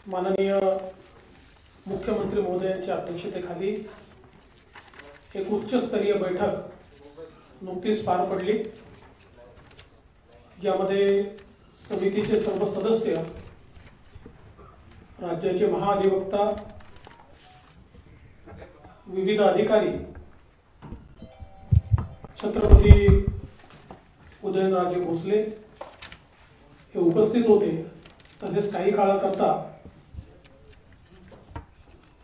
माननीय मुख्यमंत्री महोदयांच्या अध्यक्षतेखाली एक उच्चस्तरीय बैठक नुकतीच पार पडली। यामध्ये समितीचे सर्व सदस्य, राज्याचे महाधिवक्ता, विविध अधिकारी, छत्रपती उदयनराजे भोसले हे उपस्थित होते। तसेच काही काळाकरता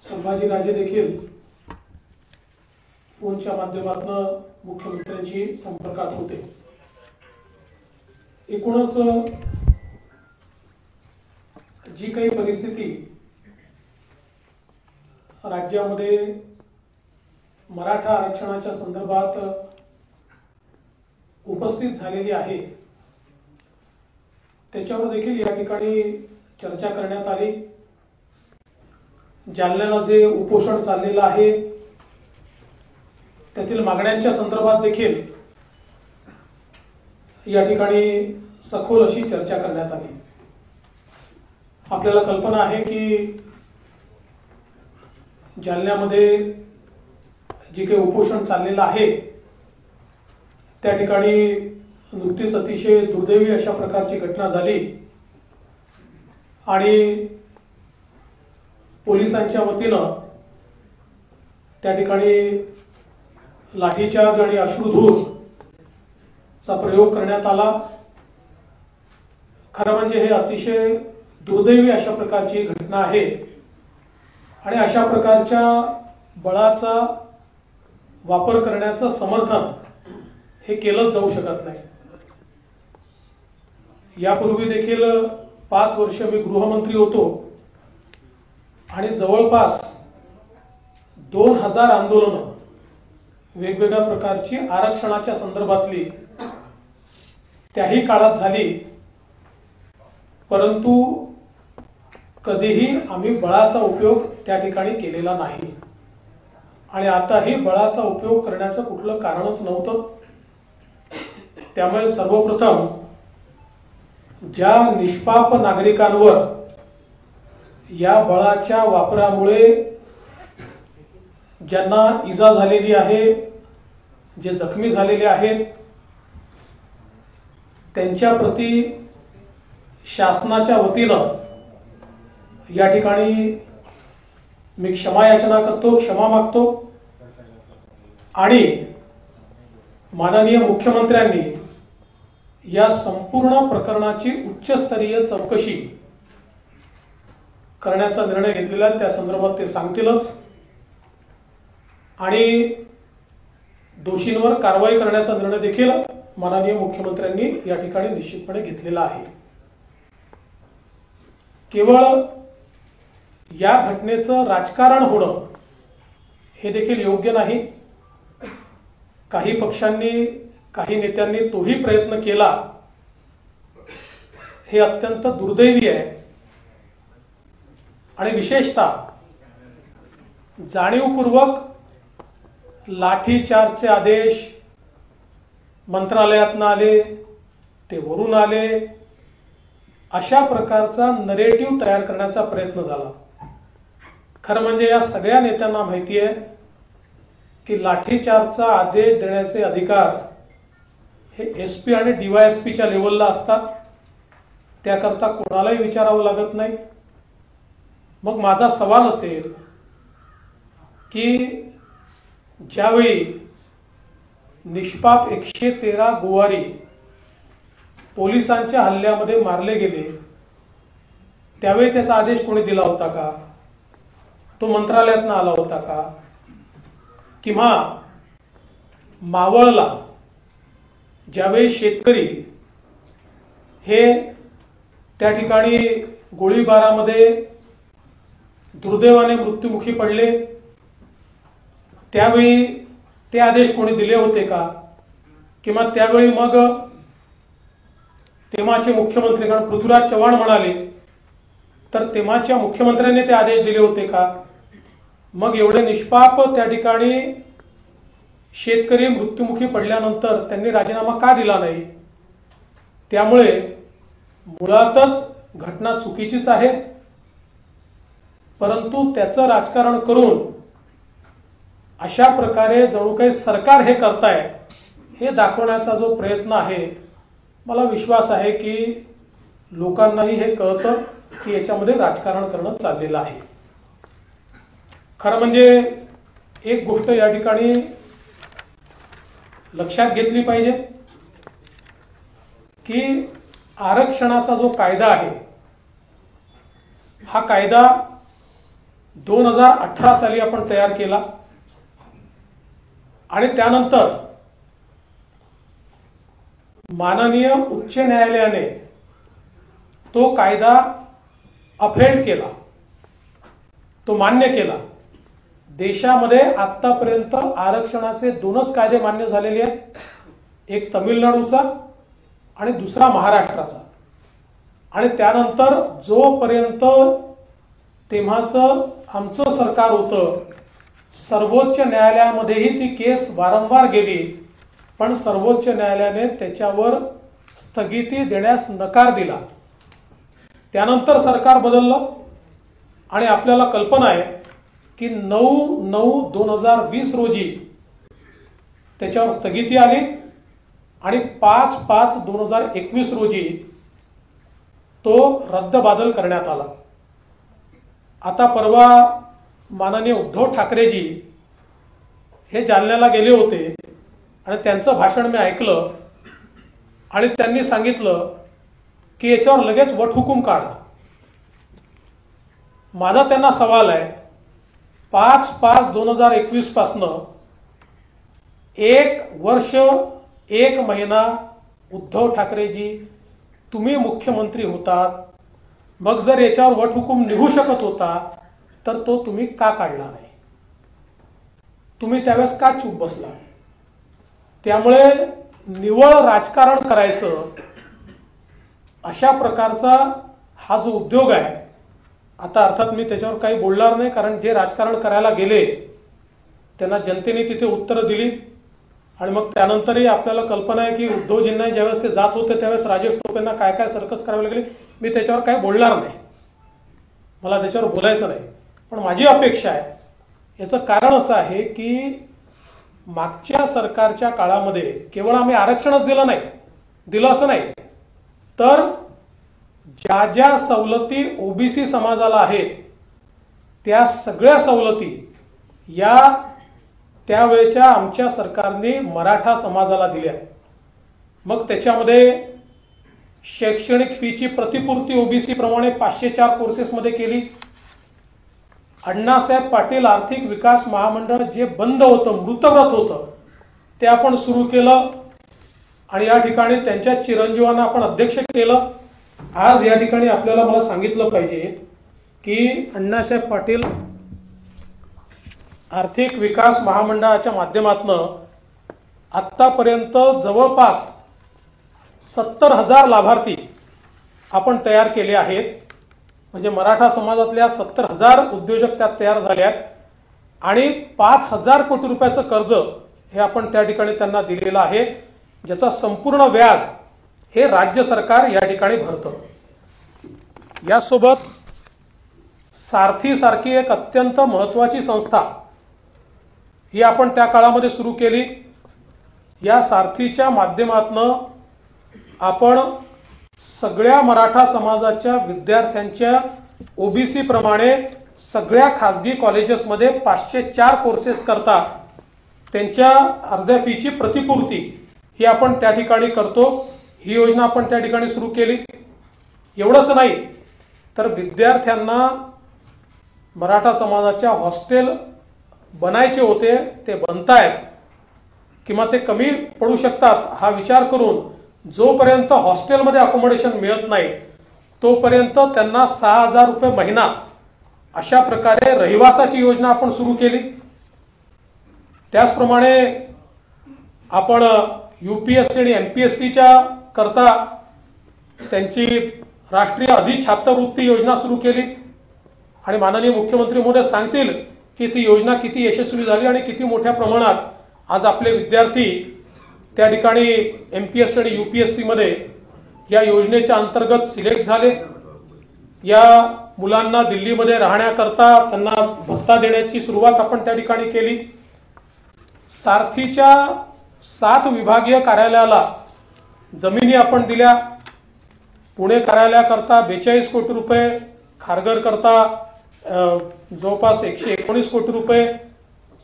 संभाजीराजे देखील फोनच्या माध्यमातून मुख्यमंत्र्यांशी संपर्कात होते। एकूणच जी काही परिस्थिती राज्यामध्ये मराठा आरक्षणाच्या संदर्भात उपस्थित झालेली आहे, त्याच्यावर देखील या ठिकाणी चर्चा करण्यात आली। जालन्याला जे उपोषण चाललेलं आहे त्यातील मागण्यांच्या संदर्भात देखील या ठिकाणी सखोल अशी चर्चा करण्यात आली। आपल्याला कल्पना आहे की जालन्यामध्ये जे काही उपोषण चाललेलं आहे त्या ठिकाणी नुकतीच अतिशय दुर्दैवी अशा प्रकारची घटना झाली आणि पोलिसांच्या वतीनं त्या ठिकाणी लाठीचार्ज आणि अश्रुधूरचा प्रयोग करण्यात आला। खरं म्हणजे हे अतिशय दुर्दैवी अशा प्रकारची घटना आहे आणि अशा प्रकारच्या बळाचा वापर करण्याचं समर्थन हे केलं जाऊ शकत नाही। यापूर्वी देखील 5 वर्ष मी गृहमंत्री होतो आणि जवळपास 2000 आंदोलनं वेगवेगळ्या प्रकारची आरक्षणाच्या संदर्भातली त्याही काळात झाली, परंतु कधीही आम्ही बळाचा उपयोग त्या ठिकाणी केलेला नाही आणि आताही बळाचा उपयोग करण्याचं कुठलं कारणच नव्हतं। त्यामुळे सर्वप्रथम ज्या निष्पाप नागरिकांवर या बळाच्या वापरामुळे ज्यांना इजा झालेली आहे, जे जखमी झालेले आहेत, त्यांच्या प्रती शासनाच्या वतीनं या ठिकाणी मी क्षमा याचना करतो, क्षमा मागतो आणि माननीय मुख्यमंत्र्यांनी या संपूर्ण प्रकरणाची उच्चस्तरीय चौकशी करण्याचा निर्णय घेतलेला आहे। त्या संदर्भात ते सांगतीलच आणि दोषींवर कारवाई करण्याचा निर्णय देखील माननीय मुख्यमंत्र्यांनी या ठिकाणी निश्चितपणे घेतलेला आहे। केवळ या घटनेचं राजकारण होणं हे देखील योग्य नाही। काही पक्षांनी, काही नेत्यांनी तोही प्रयत्न केला, हे अत्यंत दुर्दैवी आहे आणि विशेषतः जाणीवपूर्वक लाठीचार्जचे आदेश मंत्रालयातून आले, ते वरून आले, अशा प्रकारचा नरेटिव्ह तयार करण्याचा प्रयत्न झाला। खरं म्हणजे या सगळ्या नेत्यांना माहिती आहे की लाठीचार्जचा आदेश देण्याचे अधिकार हे एसपी आणि डीवायएसपीच्या लेवलला असतात, त्याकरता कोणालाही विचारावं लागत नाही। मग माझा सवाल असेल की ज्यावेळी निष्पाप 113 गोवारी पोलिसांच्या हल्ल्यामध्ये मारले गेले त्यावेळी त्याचा आदेश कोणी दिला होता का? तो मंत्रालयातून आला होता का? किंवा मावळला ज्यावेळी शेतकरी हे त्या ठिकाणी गोळीबारामध्ये दुर्दैवाने मृत्युमुखी पडले त्यावेळी ते आदेश कोणी दिले होते का? किंवा त्यावेळी मग तेव्हाचे मुख्यमंत्री पृथ्वीराज चव्हाण म्हणाले तर तेव्हाच्या मुख्यमंत्र्यांनी ते आदेश दिले होते का? मग एवढे निष्पाप त्या ठिकाणी शेतकरी मृत्युमुखी पडल्यानंतर त्यांनी राजीनामा का दिला नाही? त्यामुळे मुळातच घटना चुकीचीच आहे परंतु त्याचं राजकारण करून अशा प्रकारे जणू काही सरकार हे करताय हे दाखवण्याचा जो प्रयत्न आहे, मला विश्वास आहे की लोकांनाही हे कळतं की याच्यामध्ये राजकारण करणं चाललेलं आहे. खरं म्हणजे एक गोष्ट या ठिकाणी लक्षात घेतली पाहिजे की आरक्षणाचा जो कायदा आहे, हा कायदा 2018 साली आपण तयार केला आणि त्यानंतर माननीय उच्च न्यायालयाने तो कायदा अफेल केला, तो मान्य केला. देशामध्ये आतापर्यंत आरक्षणाचे 2च कायदे मान्य झालेले आहेत, एक तमिळनाडूचा आणि दुसरा महाराष्ट्राचा. आणि त्यानंतर जोपर्यंत तेव्हाचं आमचं सरकार होतं, सर्वोच्च न्यायालयामध्येही ती केस वारंवार गेली, पण सर्वोच्च न्यायालयाने त्याच्यावर स्थगिती देण्यास नकार दिला. त्यानंतर सरकार बदललं आणि आपल्याला कल्पना आहे की 9/9/2020 रोजी त्याच्यावर स्थगिती आली आणि 5/5/2021 रोजी तो रद्दबादल करण्यात आला. आता परवा माननीय उद्धव ठाकरेजी हे जालन्याला गेले होते आणि त्यांचं भाषण मी ऐकलं आणि त्यांनी सांगितलं की याच्यावर लगेच वटहुकूम काढा. माझा त्यांना सवाल आहे, 5/5/2021 पासनं 1 वर्ष 1 महिना उद्धव ठाकरेजी तुम्ही मुख्यमंत्री होतात, मग जर याच्यावर वटहुकूम निघू शकत होता तर तो तुम्ही का काढला नाही? तुम्ही त्यावेळेस का चूप बसला? त्यामुळे निव्वळ राजकारण करायचं अशा प्रकारचा हा जो उद्योग आहे, आता अर्थात मी त्याच्यावर काही बोलणार नाही, कारण जे राजकारण करायला गेले त्यांना जनतेने तिथे उत्तरं दिली. आणि मग त्यानंतरही आपल्याला कल्पना आहे की उद्धवजींना ज्यावेळेस ते जात होते त्यावेळेस राजेश टोपेंना काय काय सर्कस करावी लागली. मी त्याच्यावर काही बोलणार नाही, मला त्याच्यावर बोलायचं नाही. पण माझी अपेक्षा आहे, याचं कारण असं आहे की मागच्या सरकारच्या काळामध्ये केवळ आम्ही आरक्षणच दिलं असं नाही, तर ज्या ज्या सवलती ओबीसी समाजाला आहेत त्या सगळ्या सवलती या त्यावेळेच्या आमच्या सरकारने मराठा समाजाला दिल्या. मग त्याच्यामध्ये शैक्षणिक फीची प्रतिपूर्ती ओबीसी प्रमाणे 504 कोर्सेसमध्ये केली. अण्णासाहेब पाटील आर्थिक विकास महामंडळ जे बंद होतं, मृतव्रत होतं, ते आपण सुरू केलं आणि या ठिकाणी त्यांच्या चिरंजीवांना आपण अध्यक्ष केलं. आज या ठिकाणी आपल्याला मला सांगितलं पाहिजे की अण्णासाहेब पाटील आर्थिक विकास महामंडळाच्या माध्यमातून आत्तापर्यंत जवळपास 70,000 लाभार्थी आपण तयार केले आहेत. म्हणजे मराठा समाजातल्या 70,000 उद्योजक त्यात तयार झाले आहेत आणि 5,000 कोटी रुपयाचं कर्ज हे आपण त्या ठिकाणी त्यांना दिलेलं आहे, ज्याचा संपूर्ण व्याज हे राज्य सरकार या ठिकाणी भरतं. यासोबत सारथी सारखी एक अत्यंत महत्त्वाची संस्था ही आपण त्या काळामध्ये सुरू केली. या सारथीच्या माध्यमातून आपण सगळ्या मराठा समाजाच्या विद्यार्थ्यांच्या ओबीसी प्रमाणे सगळ्या खासगी कॉलेजेसमध्ये 504 कोर्सेस करता त्यांच्या अर्ध्या फीची प्रतिपूर्ती ही आपण त्या ठिकाणी करतो. ही योजना आपण त्या ठिकाणी सुरू केली. एवढंच नाही तर विद्यार्थ्यांना मराठा समाजाच्या हॉस्टेल बनायचे होते, ते बनतायत किंवा ते कमी पडू शकतात हा विचार करून जोपर्यंत हॉस्टेलमध्ये अकोमोडेशन मिळत नाही तोपर्यंत त्यांना 6,000 रुपये महिना अशा प्रकारे रहिवासाची योजना आपण सुरू केली. त्याचप्रमाणे आपण यूपीएससी आणि एमपीएससीच्या करता त्यांची राष्ट्रीय अधिछात्रवृत्ती योजना सुरू केली आणि माननीय मुख्यमंत्री महोदय सांगतील की ती योजना किती यशस्वी झाली आणि किती मोठ्या प्रमाणात आज आपले विद्यार्थी त्या ठिकाणी एमपीएससी आणि यूपीएससी मध्ये या योजनेच्या अंतर्गत सिलेक्ट झाले. या मुलांना दिल्लीमध्ये राहण्याकरता त्यांना भत्ता देण्याची सुरुवात आपण त्या ठिकाणी केली। सारथीच्या 7 विभागीय कार्यालयाला जमिनी आपण दिल्या। पुणे कार्यालयाकरता 42 कोटी रुपये, खारघर करता जवळपास 119 कोटी रुपये,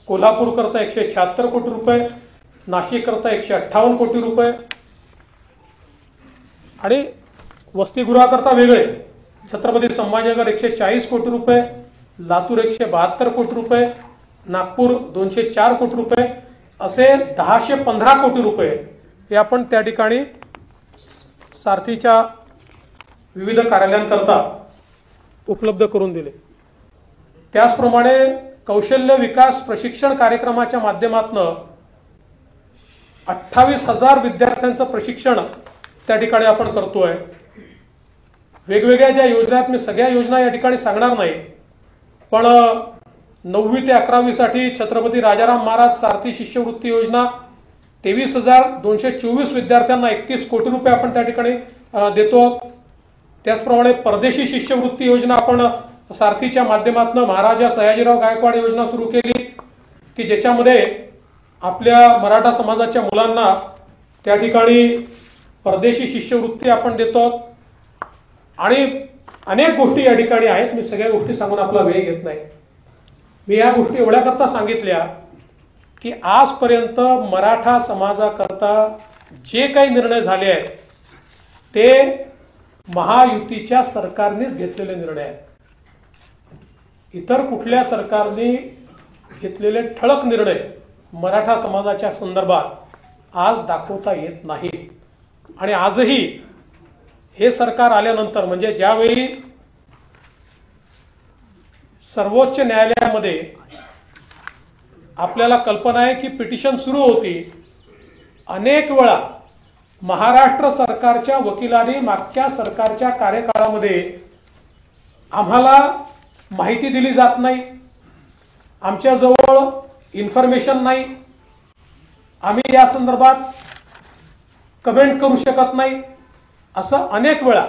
कोल्हापूर करता 176 कोटी रुपये, नाशिक करता 158 कोटी रुपये आणि वसतिगृहाकरता वेगळे छत्रपती संभाजीनगर 140 कोटी रुपये, लातूर 172 कोटी रुपये, नागपूर 204 कोटी रुपये असे 1015 कोटी रुपये हे आपण त्या ठिकाणी सारथीच्या विविध कार्यालयांकरता उपलब्ध करून दिले। त्याचप्रमाणे कौशल्य विकास प्रशिक्षण कार्यक्रमाच्या माध्यमातून 28,000 विद्यार्थ्यांचं प्रशिक्षण त्या ठिकाणी आपण करतोय। वेगवेगळ्या ज्या योजना आहेत, मी सगळ्या योजना या ठिकाणी सांगणार नाही, पण 9वी ते 11वी साठी छत्रपती राजाराम महाराज सारथी शिष्यवृत्ती योजना 23,224 विद्यार्थ्यांना 31 कोटी रुपये आपण त्या ठिकाणी देतो। त्याचप्रमाणे परदेशी शिष्यवृत्ती योजना आपण सारथीच्या माध्यमातून महाराजा सयाजीराव गायकवाड योजना सुरू केली की ज्याच्यामध्ये आपल्या मराठा समाजाच्या मुलांना त्या ठिकाणी परदेशी शिष्यवृत्ती आपण देतो आणि अनेक गोष्टी या ठिकाणी आहेत। मी सगळ्या गोष्टी सांगून आपला वेळ घेत नाही। मी या गोष्टी एवढ्याकरता सांगितल्या की आजपर्यंत मराठा समाजाकरता जे काही निर्णय झाले आहेत ते महायुतीच्या सरकारनेच घेतलेले निर्णय आहेत। इतर कुठल्या सरकारने घेतलेले ठळक निर्णय मराठा समाजाच्या संदर्भात आज दाखवता येत नाही। आणि आजही हे सरकार आल्यानंतर म्हणजे ज्यावेळी सर्वोच्च न्यायालयामध्ये आपल्याला कल्पना आहे की पिटिशन सुरू होती, अनेक वेळा महाराष्ट्र सरकारच्या वकिलांनी मागच्या सरकारच्या कार्यकाळामध्ये आम्हाला माहिती दिली जात नाही, आमच्याजवळ इन्फॉर्मेशन नाही, आम्ही या संदर्भात कमेंट करू शकत नाही, असं अनेक वेळा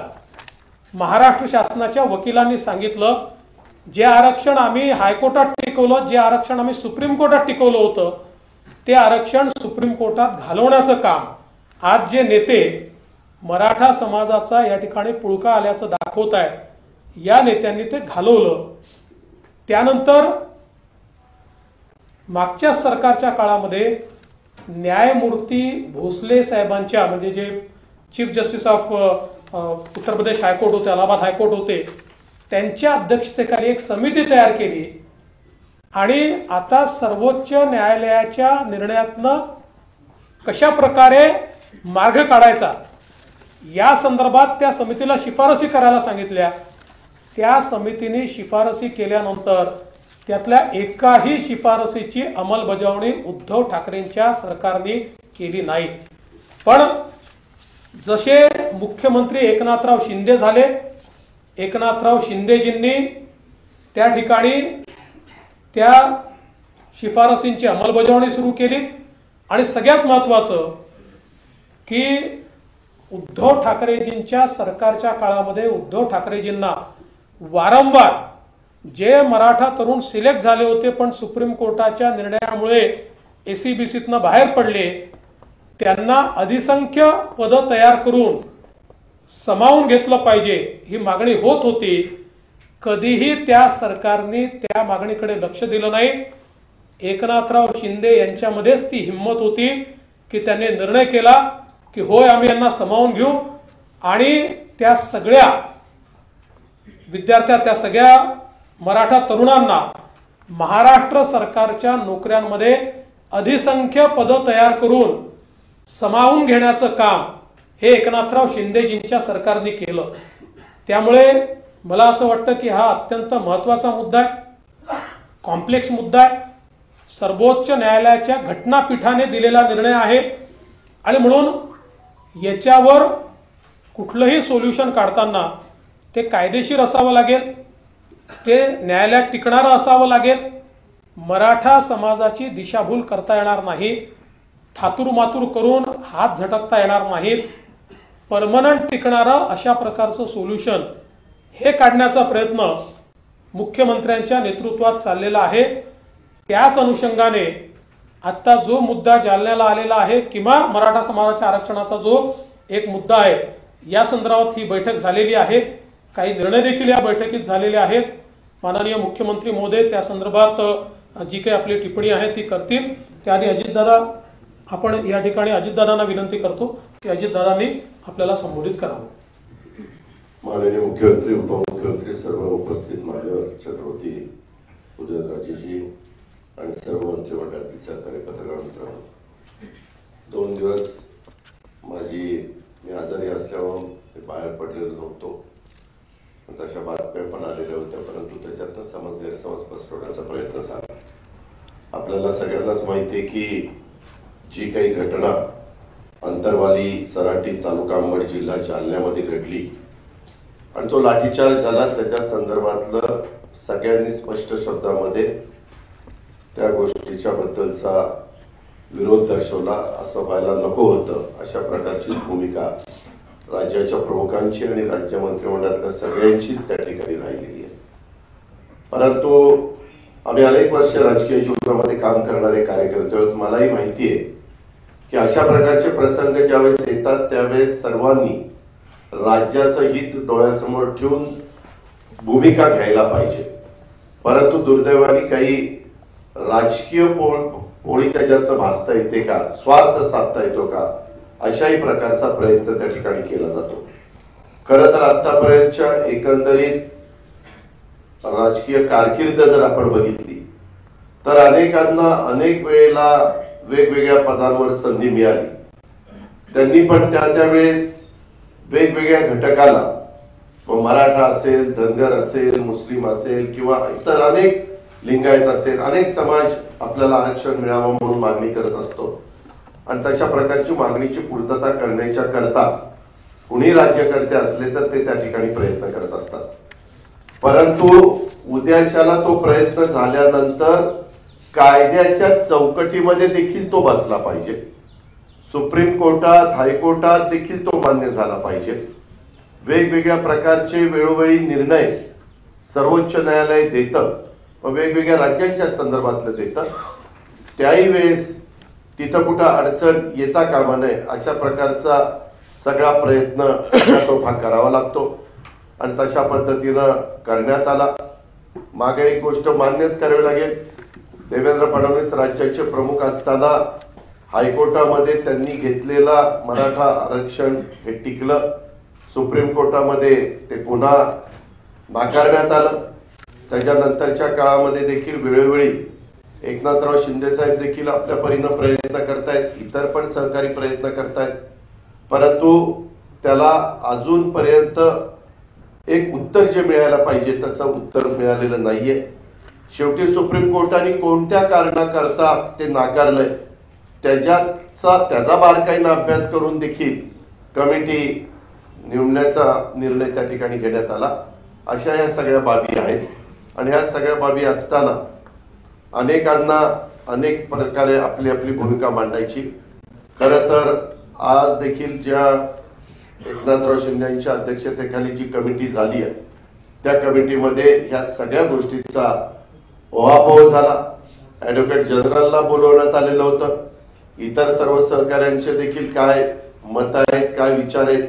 महाराष्ट्र शासनाच्या वकिलांनी सांगितलं। जे आरक्षण आम्ही हायकोर्टात टिकवलं, जे आरक्षण आम्ही सुप्रीम कोर्टात टिकवलं होतं, ते आरक्षण सुप्रीम कोर्टात घालवण्याचं काम आज जे नेते मराठा समाजाचा या ठिकाणी पुळका आल्याचं दाखवत आहेत, या नेत्यांनी ते घालवलं। त्यानंतर मागच्या सरकारच्या काळामध्ये न्यायमूर्ती भोसले साहेबांच्या म्हणजे जे chief justice of Uttar Pradesh high court होते, अलाहाबाद हायकोर्ट होते, त्यांच्या अध्यक्षतेखाली एक समिती तयार केली आणि आता सर्वोच्च न्यायालयाच्या निर्णयातनं कशा प्रकारे मार्ग काढायचा या संदर्भात त्या समितीला शिफारसी करायला सांगितल्या। त्या समितीने शिफारसी केल्यानंतर त्यातल्या एकाही शिफारसीची अंमलबजावणी उद्धव ठाकरेंच्या सरकारने केली नाही। पण जसे मुख्यमंत्री एकनाथराव शिंदे झाले, एकनाथराव शिंदेजींनी त्या ठिकाणी त्या शिफारसींची अंमलबजावणी सुरू केली आणि सगळ्यात महत्त्वाचं की उद्धव ठाकरेजींच्या सरकारच्या काळामध्ये उद्धव ठाकरेजींना वारंवार जे मराठा तरुण सिलेक्ट झाले होते पण सुप्रीम कोर्टाच्या निर्णयामुळे एसीबीसीतनं बाहेर पडले, त्यांना अधिसंख्य पद तयार करून समावून घेतलं पाहिजे ही मागणी होत होती। कधीही त्या सरकारने त्या मागणीकडे लक्ष दिलं नाही। एकनाथराव शिंदे यांच्यामध्येच ती हिम्मत होती की त्यांनी निर्णय केला की होय आम्ही यांना समावून घेऊ आणि त्या सगळ्या विद्यार्थ्या त्या सगळ्या मराठा तरुणांना महाराष्ट्र सरकारच्या नोकऱ्यांमध्ये अधिसंख्य पद तयार करून समावून घेण्याचं काम हे एकनाथराव शिंदेजींच्या सरकारने केलं। त्यामुळे मला असं वाटतं की हा अत्यंत महत्त्वाचा मुद्दा आहे, कॉम्प्लेक्स मुद्दा आहे, सर्वोच्च न्यायालयाच्या घटनापीठाने दिलेला निर्णय आहे आणि म्हणून याच्यावर कुठलंही सोल्युशन काढताना ते कायदेशीर असावं लागेल, ते न्यायालयात टिकणारं असावं लागेल। मराठा समाजाची दिशाभूल करता येणार नाही, थातूरमातूर करून हात झटकता येणार नाहीत। परमनंट टिकणारं अशा प्रकारचं सोल्युशन हे काढण्याचा प्रयत्न मुख्यमंत्र्यांच्या नेतृत्वात चाललेला आहे। त्याच अनुषंगाने आता जो मुद्दा जालन्याला आलेला आहे किंवा मराठा समाजाच्या आरक्षणाचा जो एक मुद्दा आहे, या संदर्भात ही बैठक झालेली आहे। काही निर्णय देखील या बैठकीत झालेले आहेत। माननीय मुख्यमंत्री महोदय त्या संदर्भात जी काही आपली टिप्पणी आहे ती करतील। त्याआधी अजितदादा, आपण या ठिकाणी अजितदादांना विनंती करतो की अजितदादांनी आपल्याला संबोधित करावं। माननीय मुख्यमंत्री, उपमुख्यमंत्री, सर्व उपस्थित मान्यवर, छत्रपती उदयनराजेजी आणि सर्व मंत्रिमंडळातील सहकारी पत्रकार मित्रांनो, 2 दिवस मी आजारी असल्यामुळे बाहेर पडलेलो नव्हतो। तशा बातम्या पण आलेल्या होत्या, परंतु त्याच्यातनं गैरसमज पसरवण्याचा प्रयत्न झाला। आपल्याला सगळ्यांनाच माहिती आहे की जी काही घटना अंतरवाली, सराटी, तालुका अंबड, जिल्हा जालन्यामध्ये घडली आणि जो लाठीचार्ज झाला, त्याच्या संदर्भातलं सगळ्यांनी स्पष्ट शब्दामध्ये त्या गोष्टीच्या बद्दलचा विरोध दर्शवला। असं व्हायला नको होतं, अशा प्रकारची भूमिका राज्याच्या प्रमुखांची आणि राज्य मंत्रिमंडळातल्या सगळ्यांचीच त्या ठिकाणी राहिलेली आहे। परंतु आम्ही अनेक वर्ष राजकीय जीवनामध्ये काम करणारे कार्यकर्ते आहोत। मलाही माहिती आहे की अशा प्रकारचे प्रसंग ज्यावेळेस येतात त्यावेळेस सर्वांनी राज्याचं हित डोळ्यासमोर ठेवून भूमिका घ्यायला पाहिजे। परंतु दुर्दैवाने काही राजकीय पोळी त्याच्यातनं भासता येते का, स्वार्थ साधता येतो का, अशाही प्रकारचा प्रयत्न त्या ठिकाणी केला जातो। खरं तर आतापर्यंतच्या एकंदरीत राजकीय कारकीर्द जर आपण बघितली तर अनेकांना अनेक वेळेला वेगवेगळ्या पदांवर संधी मिळाली। त्यांनी पण त्यावेळेस वेगवेगळ्या घटकाला, मराठा असेल, धनगर असेल, मुस्लिम असेल किंवा इतर अनेक लिंगायत असेल, अनेक समाज आपल्याला आरक्षण मिळावं म्हणून मागणी करत असतो आणि तशा प्रकारची मागणीची पूर्तता करण्याच्या करता कुणी राज्यकर्ते असले तर ते त्या ठिकाणी प्रयत्न करत असतात। परंतु उद्याच्याला तो प्रयत्न झाल्यानंतर कायद्याच्या चौकटीमध्ये देखील तो बसला पाहिजे। सुप्रीम कोर्टात, हायकोर्टात देखील तो मान्य झाला पाहिजे। वेगवेगळ्या प्रकारचे वेळोवेळी निर्णय सर्वोच्च न्यायालय देतं, वेगवेगळ्या राज्यांच्या संदर्भातलं देतं, त्याही वेळेस तिथं कुठं अडचण येता कामा नये अशा प्रकारचा सगळा प्रयत्न तो करावा लागतो आणि तशा पद्धतीनं करण्यात आला। मागे एक गोष्ट मान्यच करावी लागेल, देवेंद्र फडणवीस राज्याचे प्रमुख असताना हायकोर्टामध्ये त्यांनी घेतलेला मराठा आरक्षण हे टिकलं। सुप्रीम कोर्टामध्ये ते पुन्हा नाकारण्यात आलं। त्याच्यानंतरच्या काळामध्ये देखील वेळोवेळी एकनाथराव शिंदे साहेब देखील आपल्या परीने प्रयत्न करतायत, इतर पण सहकारी प्रयत्न करतायत, परंतु त्याला अजूनपर्यंत एक उत्तर जे मिळायला पाहिजे तसं उत्तर मिळालेलं नाहीये। शेवटी सुप्रीम कोर्टाने कोणत्या कारणाकरता ते नाकारलंय त्याचा बारकाईने अभ्यास करून देखील कमिटी नेमण्याचा निर्णय त्या ठिकाणी घेण्यात आला। अशा या सगळ्या बाबी आहेत आणि ह्या सगळ्या बाबी असताना अनेकांना अनेक प्रकारे आपली आपली भूमिका मांडायची। खरं तर आज देखील ज्या एकनाथराव शिंदेच्या अध्यक्षतेखाली जी कमिटी झाली आहे त्या कमिटीमध्ये ह्या सगळ्या गोष्टीचा उहापोह झाला। ॲडव्होकेट जनरलला बोलवण्यात आलेलं होतं, इतर सर्व सहकाऱ्यांचे देखील काय मत आहेत, काय विचार आहेत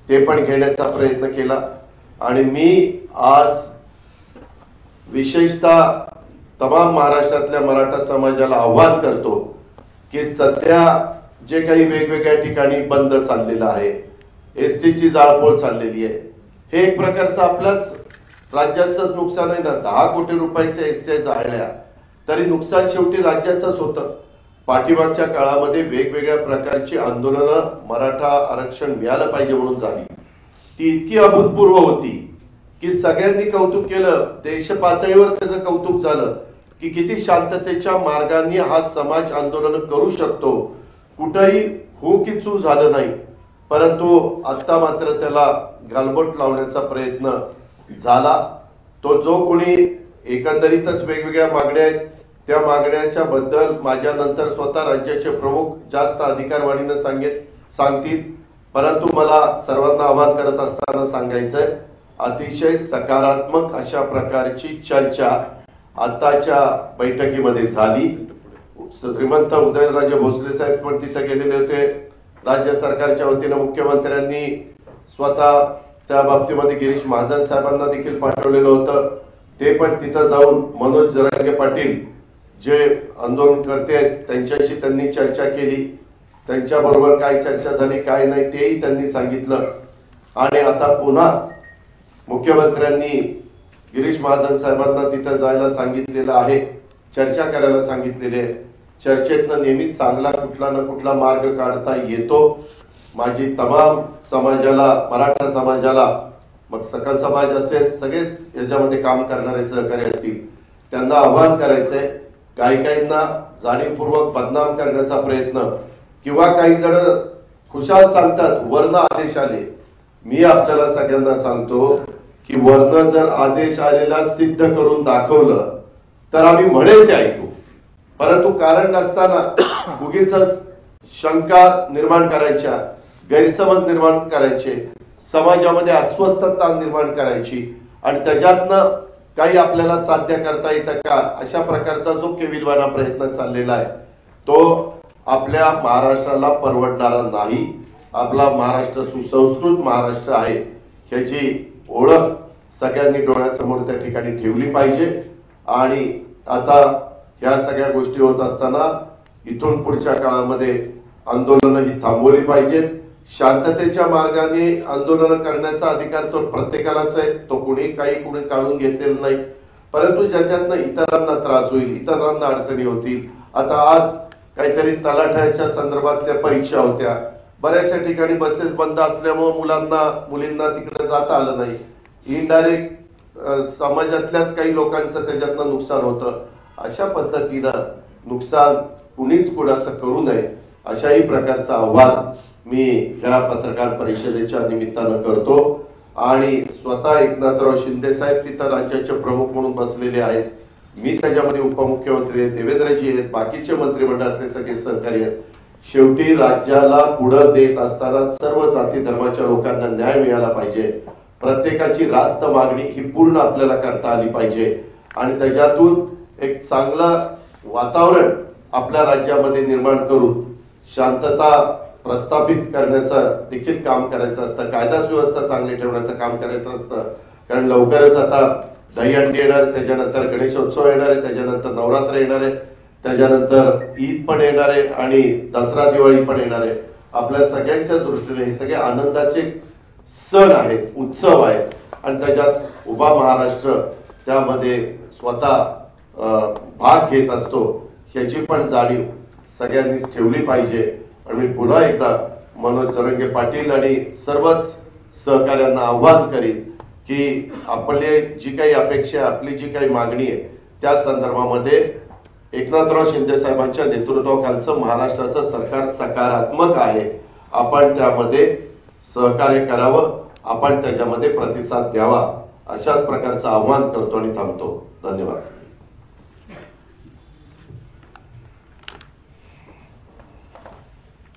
ते पण घेण्याचा प्रयत्न केला आणि मी आज विशेषतः तमाम महाराष्ट्रातल्या मराठा समाजाला आव्हान करतो की सध्या जे काही वेगवेगळ्या ठिकाणी बंद चाललेला आहे, एसटीची जाळपोळ चाललेली आहे, हे एक प्रकारचं आपल्याच राज्याचंच नुकसान आहे ना। 10 कोटी रुपयाच्या एसटी जाळल्या तरी नुकसान शेवटी राज्याचंच होतं। पाठीमागच्या काळामध्ये वेगवेगळ्या प्रकारची आंदोलनं मराठा आरक्षण मिळालं पाहिजे म्हणून झाली, ती इतकी अभूतपूर्व होती की सगळ्यांनी कौतुक केलं, देश पातळीवर त्याचं कौतुक झालं की किती शांततेच्या मार्गाने हा समाज आंदोलन करू शकतो, कुठेही हो की चू झालं नाही। परंतु आता मात्र त्याला गालबोट लावण्याचा प्रयत्न झाला। तो जो कोणी एकंदरीतच वेगवेगळ्या मागण्या आहेत त्या मागण्याच्या बद्दल माझ्यानंतर स्वतः राज्याचे प्रमुख जास्त अधिकारवाणीने सांगतील, परंतु मला सर्वांना आवाहन करत असताना सांगायचंय, अतिशय सकारात्मक अशा प्रकारची चर्चा आताच्या बैठकीमध्ये झाली। श्रीमंत उदयनराजे भोसले साहेब पण तिथे गेलेले होते। राज्य सरकारच्या वतीने मुख्यमंत्र्यांनी स्वतः त्या बाबतीमध्ये गिरीश महाजन साहेबांना देखील पाठवलेलं होतं। ते पण तिथे जाऊन मनोज जरांगे पाटील जे आंदोलनकर्ते आहेत त्यांच्याशी त्यांनी चर्चा केली। त्यांच्याबरोबर काय चर्चा झाली काय नाही तेही त्यांनी सांगितलं। आणि आता पुन्हा मुख्यमंत्र्यांनी गिरीश महाजन साहेबांना तिथे जायला सांगितलेलं आहे, चर्चा करायला सांगितलेले आहे। चर्चेतनं नेहमी चांगला कुठला ना कुठला मार्ग काढता येतो। माझी तमाम समाजाला, मराठा समाजाला, मग सकल समाज असेल, सगळेच याच्यामध्ये काम करणारे सहकारी असतील, त्यांना आवाहन करायचंय। काहींना जाणीवपूर्वक बदनाम करण्याचा प्रयत्न किंवा काही जण खुशाल सांगतात वर्ण आदेश आले। मी आपल्याला सगळ्यांना सांगतो की वर्ण जर आदेश आलेला सिद्ध करून दाखवलं तर आम्ही म्हणेल ते ऐकू, परंतु कारण नसताना उगीच शंका निर्माण करायच्या, गैरसमज निर्माण करायचे, समाजामध्ये अस्वस्थता निर्माण करायची आणि त्याच्यातनं काही आपल्याला साध्य करता येतं का अशा प्रकारचा जो केविलवाणा प्रयत्न चाललेला आहे तो आपल्या महाराष्ट्राला परवडणारा नाही। आपला महाराष्ट्र सुसंस्कृत महाराष्ट्र आहे ह्याची ओळख सगळ्यांनी डोळ्यासमोर त्या ठिकाणी ठेवली पाहिजे। आणि आता ह्या सगळ्या गोष्टी होत असताना इथून पुढच्या काळामध्ये आंदोलन ही थांबवली पाहिजेत। शांततेच्या मार्गाने आंदोलन करण्याचा अधिकार तो प्रत्येकालाच आहे, तो कुणी काढून घेतलेला नाही। परंतु ज्याच्यातनं इतरांना त्रास होईल, इतरांना अडचणी होतील। आता आज काहीतरी तलाठ्याच्या संदर्भातल्या परीक्षा होत्या, बऱ्याचशा ठिकाणी बसेस बंद असल्यामुळे मुलींना तिकडे जाता आलं नाही। इनडायरेक्ट समाजातल्याच काही लोकांचं त्याच्यातनं नुकसान होतं। अशा पद्धतीनं नुकसान कुणीच कुणाचं करू नये अशाही प्रकारचं आव्हान मी या पत्रकार परिषदेच्या निमित्तानं करतो। आणि स्वतः एकनाथराव शिंदे साहेब तिथं राज्याचे प्रमुख म्हणून बसलेले आहेत, मी त्याच्यामध्ये उपमुख्यमंत्री आहेत, देवेंद्रजी आहेत, बाकीचे मंत्रिमंडळातले सगळे सहकारी आहेत। शेवटी राज्याला पुढे देत असताना सर्व जाती धर्माच्या लोकांना न्याय मिळाला पाहिजे। प्रत्येकाची रास्त मागणी ही पूर्ण आपल्याला करता आली पाहिजे आणि त्याच्यातून एक चांगलं वातावरण आपल्या राज्यामध्ये निर्माण करून शांतता प्रस्थापित करण्याचं देखील काम करायचं असतं, कायदा सुव्यवस्था चांगली ठेवण्याचं काम करायचं असतं। कारण लवकरच आता दहीहंडी येणार, त्याच्यानंतर गणेशोत्सव येणार आहे, त्याच्यानंतर नवरात्र येणार आहे, त्याच्यानंतर ईद पण येणार आहे आणि दसरा दिवाळी पण येणार आहे। आपल्या सगळ्यांच्या दृष्टीने हे सगळे आनंदाचे सण आहेत, उत्सव आहेत आणि त्याच्यात उभा महाराष्ट्र त्यामध्ये स्वतः भाग घेत असतो ह्याची पण जाणीव सगळ्यांनीच ठेवली पाहिजे। आणि मी पुन्हा एकदा मनोज जरांगे पाटील आणि सर्वच सहकार्यांना आव्हान करीन की आपले जी काही अपेक्षा, आपली जी काही मागणी आहे त्या संदर्भामध्ये एकनाथराव शिंदे साहेबांच्या नेतृत्वाखालचं महाराष्ट्राचं सरकार सकारात्मक आहे। आपण त्यामध्ये सहकार्य करावं, आपण त्याच्यामध्ये प्रतिसाद द्यावा अशाच प्रकारचं आव्हान करतो आणि थांबतो। धन्यवाद।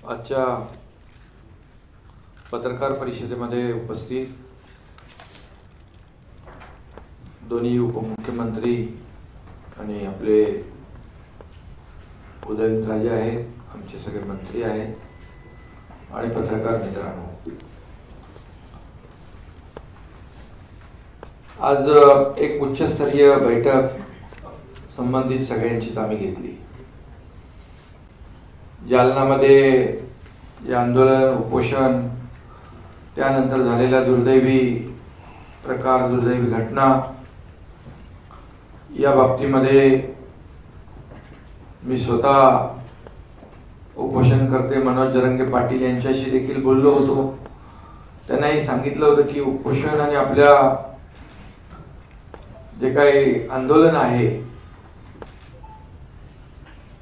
आजच्या पत्रकार परिषदेमध्ये उपस्थित दोन्ही उपमुख्यमंत्री आणि आपले उदयनराजे आहेत, आमचे सगळे मंत्री आहेत आणि पत्रकार मित्रांनो, आज एक उच्चस्तरीय बैठक संबंधित सगळ्यांचीच आम्ही घेतली। जालनामध्ये जे आंदोलन, उपोषण, त्यानंतर झालेल्या दुर्दैवी प्रकार, दुर्दैवी घटना या बाबतीमध्ये मी स्वतः उपोषणकर्ते मनोज जरांगे पाटील यांच्याशी देखील बोललो होतो। त्यांनाही सांगितलं होतं की उपोषण आणि आपल्या जे काही आंदोलन आहे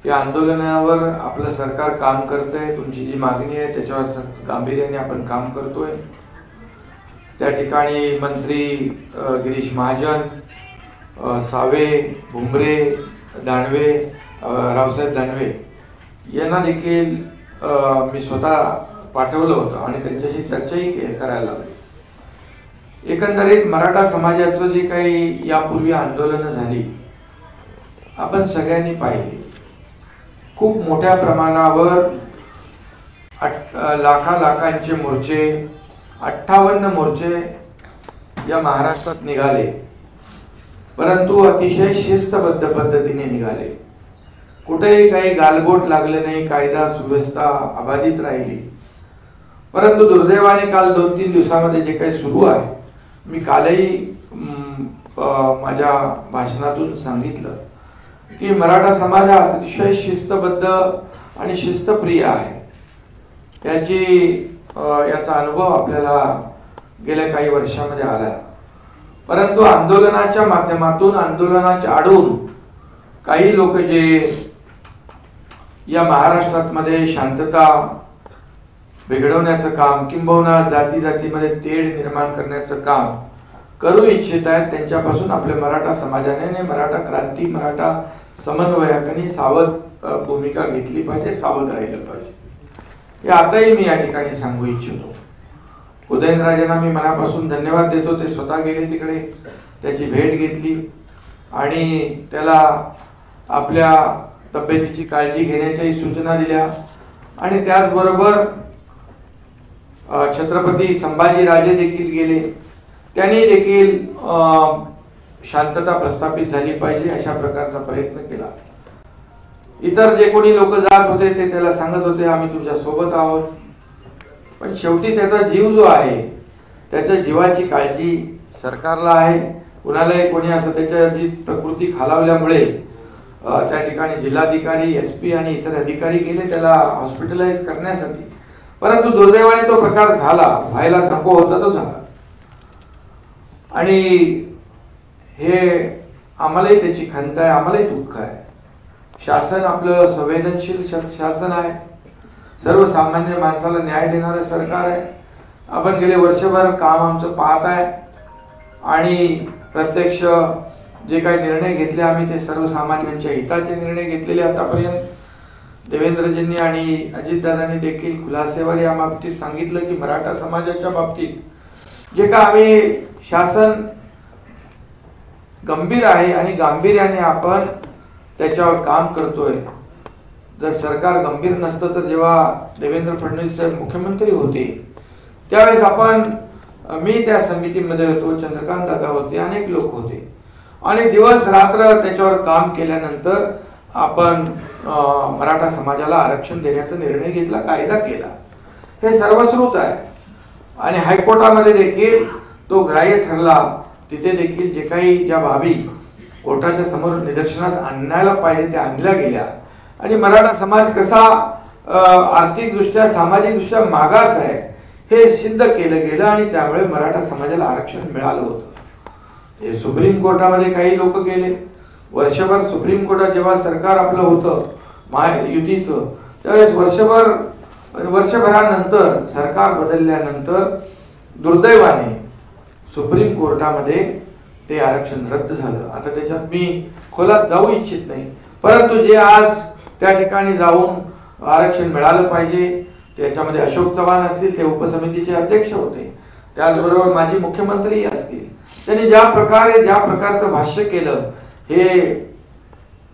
त्या आंदोलनावर आपलं सरकार काम करतंय। तुमची जी मागणी आहे त्याच्यावर गांभीर्याने आपण काम करतोय। त्या ठिकाणी मंत्री गिरीश महाजन, सावे, भुमरे, दानवे, रावसाहेब दानवे यांना देखील मी स्वतः पाठवलं होतं आणि त्यांच्याशी चर्चाही करायला लागली। एकंदरीत मराठा समाजाचं जे काही यापूर्वी आंदोलनं झाली आपण सगळ्यांनी पाहिली. खूप मोठ्या प्रमाणावर लाखांचे मोर्चे 58 मोर्चे या महाराष्ट्रात निघाले, परंतु अतिशय शिस्तबद्ध पद्धतीने निघाले. कुठेही काही गालबोट लागले नाही, कायदा सुव्यवस्था अबाधित राहिली. परंतु दुर्दैवाने काल 2-3 दिवसामध्ये जे काही सुरू आहे, मी कालही माझ्या भाषणातून सांगितलं की मराठा समाज हा अतिशय शिस्तबद्ध आणि शिस्तप्रिय आहे. याचा अनुभव आपल्याला गेल्या काही वर्षामध्ये आला. परंतु आंदोलनाच्या माध्यमातून, आंदोलनाच्या आडून काही लोक जे या महाराष्ट्रामध्ये शांतता बिघडवण्याचं काम, किंबहुना जाती जातीमध्ये तेढ निर्माण करण्याचं काम करू इच्छित आहेत, त्यांच्यापासून आपल्या मराठा समाजाने, मराठा क्रांती, मराठा समन्वयकांनी सावध भूमिका घेतली पाहिजे, सावध राहिलं पाहिजे. हे आताही मी या ठिकाणी सांगू इच्छितो. उदयनराजेंना मी मनापासून धन्यवाद देतो. ते स्वतः गेले तिकडे, त्याची भेट घेतली आणि त्याला आपल्या तब्येतीची काळजी घेण्याच्याही सूचना दिल्या. आणि त्याचबरोबर छत्रपती संभाजीराजे देखील गेले, त्यांनी देखील शांतता प्रस्थापित झाली पाहिजे अशा प्रकारचा प्रयत्न केला. इतर जे कोणी लोक जात होते ते त्याला सांगत होते आम्ही तुमच्या सोबत आहोत, पण शेवटी त्याचा जीव जो आहे, त्याच्या जीवाची काळजी सरकारला आहे. कुणालाही कोणी असं त्याची प्रकृती खालावल्यामुळे त्या ठिकाणी जिल्हाधिकारी, SP आणि इतर अधिकारी गेले त्याला हॉस्पिटलाइज करण्यासाठी. परंतु दुर्दैवाने तो प्रकार झाला, व्हायला नको होता तो झाला. आणि हे आम्हालाही त्याची खंत आहे, आम्हालाही दुःख आहे. शासन आपलं संवेदनशील शासन आहे, सर्वसामान्य माणसाला न्याय देणारं सरकार आहे. आपण गेले वर्षभर काम आमचं पाहत आहे आणि प्रत्यक्ष जे काही निर्णय घेतले आम्ही ते सर्वसामान्यांच्या हिताचे निर्णय घेतलेले आतापर्यंत. देवेंद्रजींनी आणि अजितदादांनी देखील खुलासेवर या बाबतीत सांगितलं की मराठा समाजाच्या बाबतीत जे का आम्ही शासन गंभीर आहे आणि गांभीर्याने आपण त्याच्यावर काम करतोय. जर सरकार गंभीर नसतं तर जेव्हा देवेंद्र फडणवीस साहेब मुख्यमंत्री होते त्यावेळेस मी त्या समितीमध्ये होतो, चंद्रकांत दादा होते, अनेक लोक होते आणि दिवस रात्र त्याच्यावर काम केल्यानंतर आपण मराठा समाजाला आरक्षण देण्याचा निर्णय घेतला, कायदा केला. हे सर्वश्रुत आहे आणि हायकोर्टामध्ये देखील तो ग्राह्य ठरला. तिथे देखील जे काही ज्या बाबी कोर्टाच्या समोर निदर्शनास आणायला पाहिजे त्या आणल्या गेल्या आणि मराठा समाज कसा आर्थिकदृष्ट्या, सामाजिकदृष्ट्या मागास आहे हे सिद्ध केलं गेलं आणि त्यामुळे मराठा समाजाला आरक्षण मिळालं होतं. हे सुप्रीम कोर्टामध्ये काही लोक गेले. वर्षभर सुप्रीम कोर्टात जेव्हा सरकार आपलं होतं महायुतीचं त्यावेळेस वर्षभरानंतर सरकार बदलल्यानंतर दुर्दैवाने सुप्रीम कोर्टामध्ये ते आरक्षण रद्द झालं. आता त्याच्यात मी खोलात जाऊ इच्छित नाही, परंतु जे आज त्या ठिकाणी जाऊन आरक्षण मिळालं पाहिजे त्याच्यामध्ये अशोक चव्हाण असतील, ते उपसमितीचे अध्यक्ष होते, त्याचबरोबर माजी मुख्यमंत्री असतील. त्यांनी ज्या प्रकारचं भाष्य केलं हे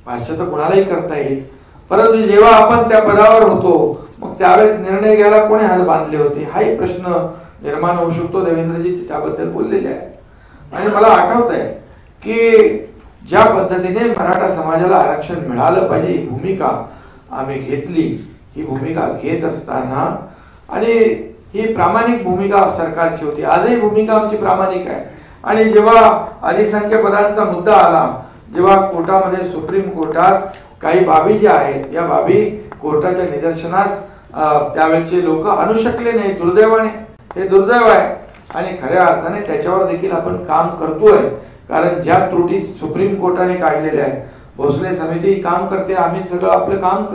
भाष्य तर कुणालाही करता येईल, परंतु जेव्हा आपण त्या पदावर होतो मग त्यावेळेस निर्णय घ्यायला कोणी हात बांधले होते हाही प्रश्न निर्माण होऊ शकतो. देवेंद्रजी त्याबद्दल बोललेले आहे आणि मला आठवत आहे की ज्या पद्धतीने मराठा समाजाला आरक्षण मिळालं पाहिजे ही भूमिका आम्ही घेतली. ही भूमिका घेत असताना आणि ही प्रामाणिक भूमिका सरकारची होती, आजही भूमिका आमची प्रामाणिक आहे. आणि जेव्हा अलिसंख्य पदांचा मुद्दा आला, जेव्हा कोर्टामध्ये सुप्रीम कोर्टात काही बाबी ज्या आहेत या बाबी कोर्टाच्या निदर्शनास त्यावेळेचे लोक आणू शकले नाही. दुर्दैवाने हे दुर्दैव आहे आणि खऱ्या अर्थाने त्याच्यावर देखील आपण काम करतोय. कारण ज्या त्रुटी सुप्रीम कोर्टाने काढलेल्या आहेत, भोसले समिती काम करते, आम्ही सगळं आपलं काम,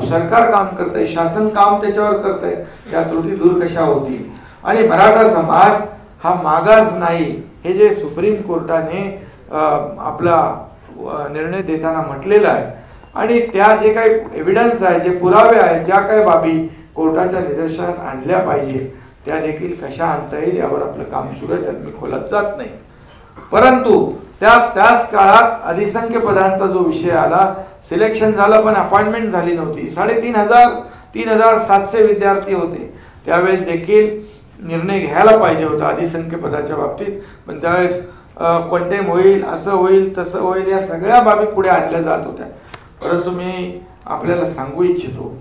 सरकार काम करतंय, शासन काम त्याच्यावर करतंय, त्या त्रुटी दूर कशा होतील. आणि मराठा समाज हा मागास नाही हे जे सुप्रीम कोर्टाने आपला निर्णय देताना म्हटलेलं आहे आणि त्या जे काही एव्हिडन्स आहे, जे पुरावे आहेत, ज्या काही बाबी कोर्टाच्या निदर्शनास आणल्या पाहिजे त्या देखील कशा आणता येईल यावर आपलं काम सुरू आहे, त्यात मी खोलात जात नाही. परंतु त्याच काळात अधिसंख्य पदांचा जो विषय आला, सिलेक्शन झालं पण अपॉइंटमेंट झाली नव्हती. 3,700 विद्यार्थी होते. त्यावेळेस देखील निर्णय घ्यायला पाहिजे होता अधिसंख्य पदाच्या बाबतीत, पण त्यावेळेस कंटेम होईल, असं होईल, तसं होईल, या सगळ्या बाबी पुढे आणल्या जात होत्या. परंतु मी आपल्याला सांगू इच्छितो,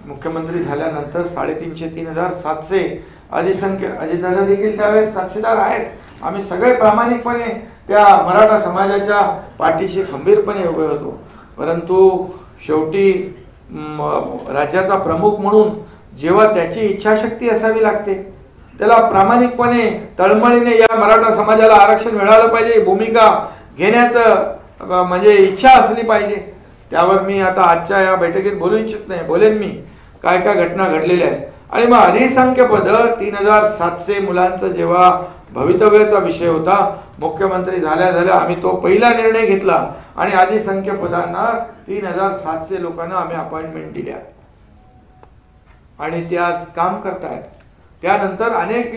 मुख्यमंत्री झाल्यानंतर 3,700 अधिसंख्य, अजितदादा देखील त्यावेळेस साक्षीदार आहेत, आम्ही सगळे प्रामाणिकपणे त्या मराठा समाजाच्या पाठीशी खंबीरपणे उभे होतो. परंतु शेवटी राज्याचा प्रमुख म्हणून जेव्हा त्याची इच्छाशक्ती असावी लागते, त्याला प्रामाणिकपणे तळमळीने या मराठा समाजाला आरक्षण मिळालं पाहिजे, भूमिका घेण्याचं म्हणजे इच्छा असली पाहिजे. त्यावर मी आता आजच्या या बैठकीत बोलू इच्छित नाही, बोलेन मी काय काय घटना घडलेल्या आहेत. आणि मग अधिसंख्य पद 3,700 मुलांचं जेव्हा भवितव्याचा विषय होता, मुख्यमंत्री झाल्या आम्ही तो पहिला निर्णय घेतला आणि अधिसंख्य पदांना 3,700 लोकांना आम्ही अपॉइंटमेंट दिल्या आणि ते आज काम करतायत. त्यानंतर अनेक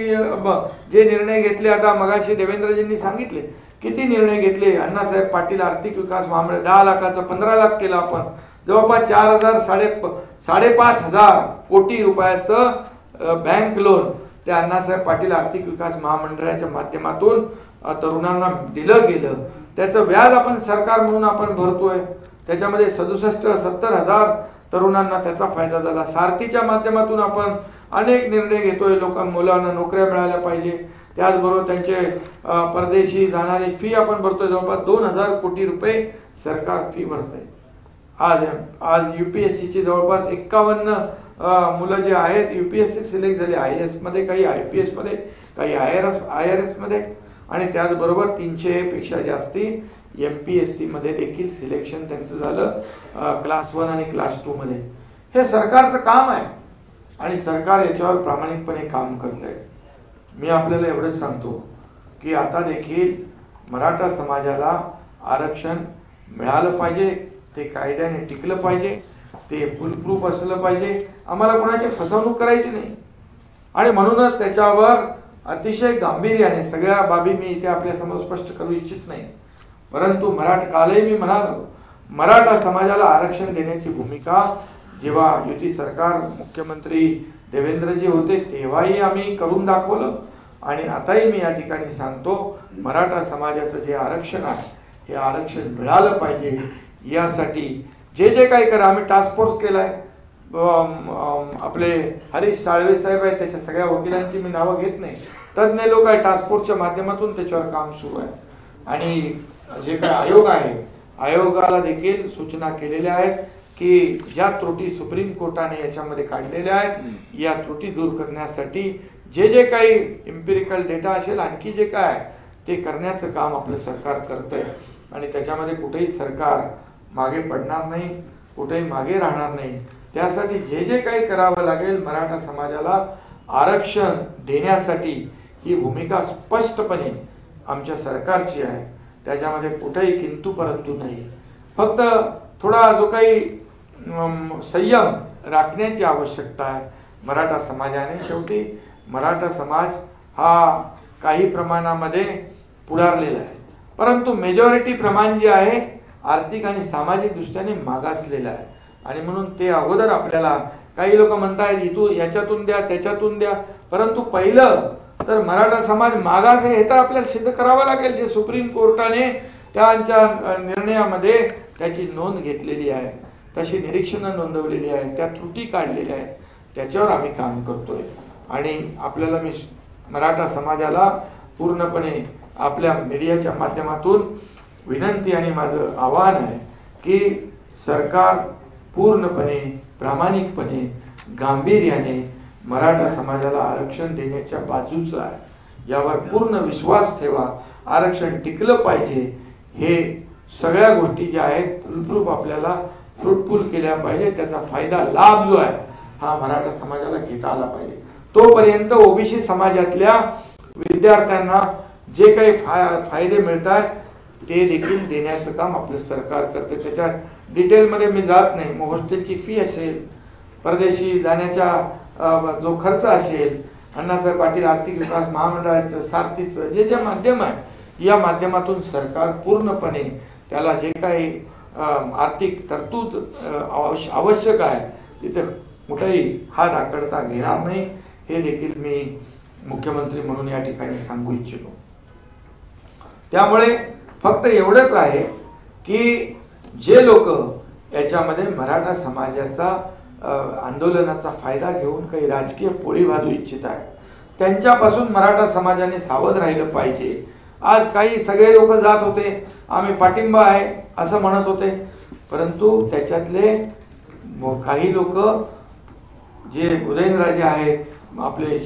जे निर्णय घेतले, आता मगाशी देवेंद्रजींनी सांगितले किती निर्णय घेतले. अण्णासाहेब पाटील आर्थिक विकास महामंडळ 10 लाखाचा 15 लाख केला, आपण जवळपास 4,000-5,500 कोटी रुपयाचं बँक लोन त्या अण्णासाहेब पाटील आर्थिक विकास महामंडळाच्या माध्यमातून तरुणांना दिलं गेलं. त्याचं व्याज आपण सरकार म्हणून आपण भरतोय. त्याच्यामध्ये 67-70 तरुणांना त्याचा फायदा झाला. सारथीच्या माध्यमातून आपण अनेक निर्णय घेतोय, मुलांना नोकऱ्या मिळाल्या पाहिजे. त्याचबरोबर त्यांचे परदेशी जाणारी फी आपण भरतोय, जवळपास 2,000 कोटी रुपये सरकार फी भरतंय. आज UPSCची जवळपास 51 मुलं जे आहेत UPSC सिलेक्ट झाले, IAS मध्ये, काही IPS मध्ये, काही IRS मध्ये, आणि त्याचबरोबर 300 पेक्षा जास्ती MPSC मध्ये देखील सिलेक्शन त्यांचं झालं क्लास 1 आणि क्लास 2 मध्ये. हे सरकारचं काम आहे आणि सरकार याच्यावर प्रामाणिकपणे काम करत आहे. मी आपल्याला एवढंच सांगतो की आता देखील मराठा समाजाला आरक्षण मिळालं पाहिजे, ते कायद्याने टिकलं पाहिजे, ते फुलप्रूफ असलं पाहिजे. आम्हाला कोणाची फसवणूक करायची नाही आणि म्हणूनच त्याच्यावर अतिशय गांभीर्याने सगळ्या बाबी मी इथे आपल्या समोर स्पष्ट करू इच्छित नाही. परंतु कालही मी म्हणालो, मराठा समाजाला आरक्षण देण्याची भूमिका जेव्हा युती सरकार मुख्यमंत्री देवेंद्रजी होते तेव्हाही आम्ही करून दाखवलं आणि आताही मी या ठिकाणी सांगतो, मराठा समाजाचं जे आरक्षण आहे हे आरक्षण मिळालं पाहिजे. यासाठी जे काही करा, आम्ही टास्क फोर्स केलाय, आपले हरीश साळवे साहेब आहेत, त्याच्या सगळ्या वकिलांची मी नावं घेत नाही, तज्ञ लोक आहे, टास्क फोर्सच्या माध्यमातून त्याच्यावर काम सुरू आहे. आणि जे काही आयोग आहे, आयोगाला देखील सूचना केलेल्या आहेत की ज्या त्रुटी सुप्रीम कोर्टाने याच्यामध्ये काढलेल्या आहेत, या त्रुटी दूर करण्यासाठी जे काही एम्पिरिकल डेटा असेल, आणखी जे काय ते करण्याचं काम आपलं सरकार करतंय आणि त्याच्यामध्ये कुठेही सरकार मागे पडणार नाही, कुठेही मागे राहणार नाही. त्यासाठी जे काही करावं लागेल मराठा समाजाला आरक्षण देण्यासाठी ही भूमिका स्पष्टपणे आमच्या सरकारची आहे. त्याच्यामध्ये कुठेही किंतु परंतु नाही. फक्त थोडा जो काही संयम राखण्याची आवश्यकता आहे मराठा समाजाने. शेवटी मराठा समाज हा काही प्रमाणामध्ये पुढारलेला आहे, परंतु मेजॉरिटी प्रमाण जे आहे आर्थिक आणि सामाजिक दृष्ट्याने मागासलेलं आहे आणि म्हणून ते अगोदर आपल्याला काही लोक म्हणतायत इथून याच्यातून द्या त्याच्यातून द्या, परंतु पहिलं तर मराठा समाज मागास आहे हे तर आपल्याला सिद्ध करावं लागेल. जे सुप्रीम कोर्टाने त्यांच्या निर्णयामध्ये त्याची नोंद घेतलेली आहे, तशी निरीक्षणं नोंदवलेली आहे, त्या त्रुटी काढलेल्या आहेत, त्याच्यावर आम्ही काम करतोय. आणि आपल्याला मी मराठा समाजाला पूर्णपणे आपल्या मीडियाच्या माध्यमातून विनंती आणि माझं आवाहन आहे की सरकार पूर्णपणे प्रामाणिकपणे गांभीर्याने मराठा समाजाला आरक्षण देण्याच्या बाजूचं आहे. यावर पूर्ण विश्वास ठेवा. आरक्षण टिकलं पाहिजे. हे सगळ्या गोष्टी ज्या आहेत फुलप्रूफ आपल्याला फ्रुटफुल केल्या पाहिजे. त्याचा फायदा लाभ जो आहे हा मराठा समाजाला घेता आला पाहिजे. तोपर्यंत ओबीसी समाजातल्या विद्यार्थ्यांना जे काही फायदे मिळतात ते देखील देण्याचं काम आपलं सरकार करते. त्याच्या डिटेलमध्ये मी जात नाही. मग हॉस्टेलची फी असेल, परदेशी जाण्याचा जो खर्च असेल, अण्णासाहेब पाटील आर्थिक विकास महामंडळाचं, सारथीचं जे जे माध्यम आहे, या माध्यमातून सरकार पूर्णपणे त्याला जे काही आर्थिक तरतूद आवश्यक आहे तिथे कुठेही हात आकडता घेणार नाही, हे देखील मी मुख्यमंत्री म्हणून या ठिकाणी सांगू इच्छितो. त्यामुळे फक्त एवढंच आहे की जे लोक याच्यामध्ये मराठा समाजाचा आंदोलनाचा फायदा घेऊन काही राजकीय पोळी भाजू इच्छित आहेत, त्यांच्यापासून मराठा समाजाने सावध राहिलं पाहिजे. आज काही सगळे लोक जात होते, आम्ही पाठिंबा आहे असं म्हणत होते, परंतु त्याच्यातले काही लोक जे उदयनराजे आहेत, आपले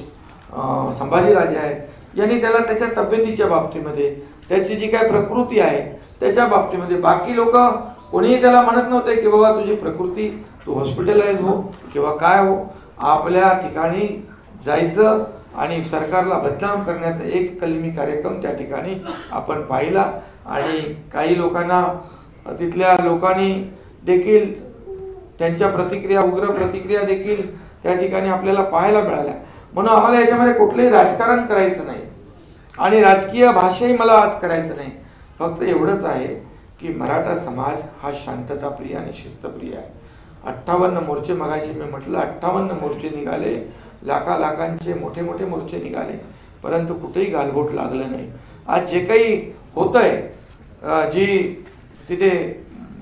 संभाजीराजे आहेत, यांनी त्याला त्याच्या तब्येतीच्या बाबतीमध्ये, त्याची जी काय प्रकृती आहे त्याच्या बाबतीमध्ये, बाकी लोक कोणीही त्याला म्हणत नव्हते की बाबा तुझी प्रकृती, तू हॉस्पिटलाइज हो किंवा काय हो. आपल्या ठिकाणी जायचं आणि सरकारला बदनाम करण्याचा एक कलमी कार्यक्रम त्या ठिकाणी आपण पाहिला. आणि काही लोकांना, तिथल्या लोकांनी देखील त्यांच्या प्रतिक्रिया, उग्र प्रतिक्रिया देखील त्या ठिकाणी आपल्याला पाहायला मिळाल्या. म्हणून आम्हाला याच्यामध्ये कुठलंही राजकारण करायचं नाही आणि राजकीय भाषाही मला आज करायचं नाही. फक्त एवढंच आहे की मराठा समाज हा शांतताप्रिय आणि शिस्तप्रिय आहे. 58 मोर्चे, मगाशी मी म्हटलं 58 मोर्चे निघाले, लाखांचे मोठे मोठे मोर्चे निघाले, परंतु कुठेही गालबोट लागलं नाही. आज जे काही होतंय, जी तिथे,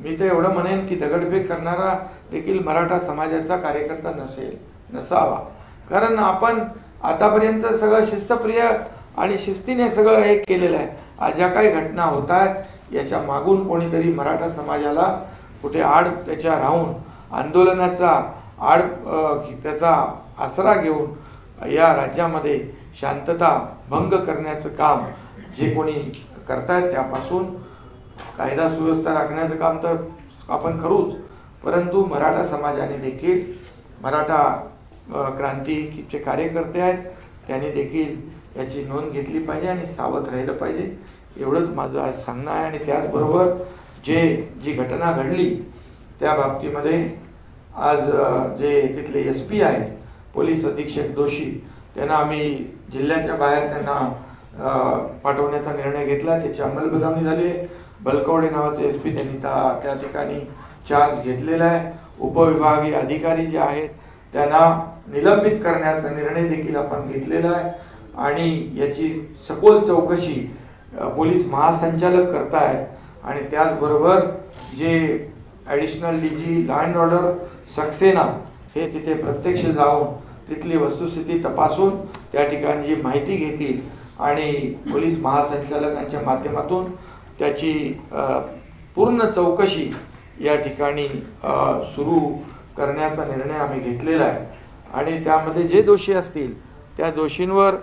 मी तर एवढं म्हणेन की दगडफेक करणारा देखील मराठा समाजाचा कार्यकर्ता नसावा. कारण आपण आतापर्यंत सगळं शिस्तप्रिय आणि शिस्तीने सगळं हे केलेलं आहे. आज ज्या काही घटना होत आहेत याच्या मागून कोणीतरी मराठा समाजाला कुठे आड त्याच्या राहून आंदोलनाचा आड त्याचा आसरा घेऊन या राज्यामध्ये शांतता भंग करण्याचं काम जे कोणी करतायत, त्यापासून कायदा सुव्यवस्था राखण्याचं काम तर आपण करूच, परंतु मराठा समाजाने देखील, मराठा क्रांतीचे कार्यकर्ते आहेत, त्यांनी देखील याची नोंद घेतली पाहिजे आणि सावध राहिलं पाहिजे. एवढंच माझं आज सांगणं आहे. आणि त्याचबरोबर जी घटना घडली त्या बाबतीमध्ये आज जे तिथले SP आहेत, पोलीस अधीक्षक दोषी, त्यांना आम्ही जिल्ह्याच्या बाहेर त्यांना पाठवण्याचा निर्णय घेतला. त्याची अंमलबजावणी झाली. बलकवडे नावाचे SP त्यांनी त्या ठिकाणी चार्ज घेतलेला आहे. उपविभागीय अधिकारी जे आहेत त्यांना निलंबित करण्याचा निर्णय देखील आपण घेतलेला आहे. आणि याची सखोल चौकशी पोलीस महासंचालक करतायत. आणि त्याचबरोबर जे additional DG law and order Saxena हे तिथे प्रत्यक्ष जाऊन तिथली वस्तुस्थिती तपासून त्या ठिकाणी जी माहिती घेतील आणि पोलीस महासंचालकांच्या माध्यमातून त्याची पूर्ण चौकशी या ठिकाणी सुरू करण्याचा निर्णय आम्ही घेतलेला आहे. आणि त्यामध्ये जे दोषी असतील त्या दोषींवर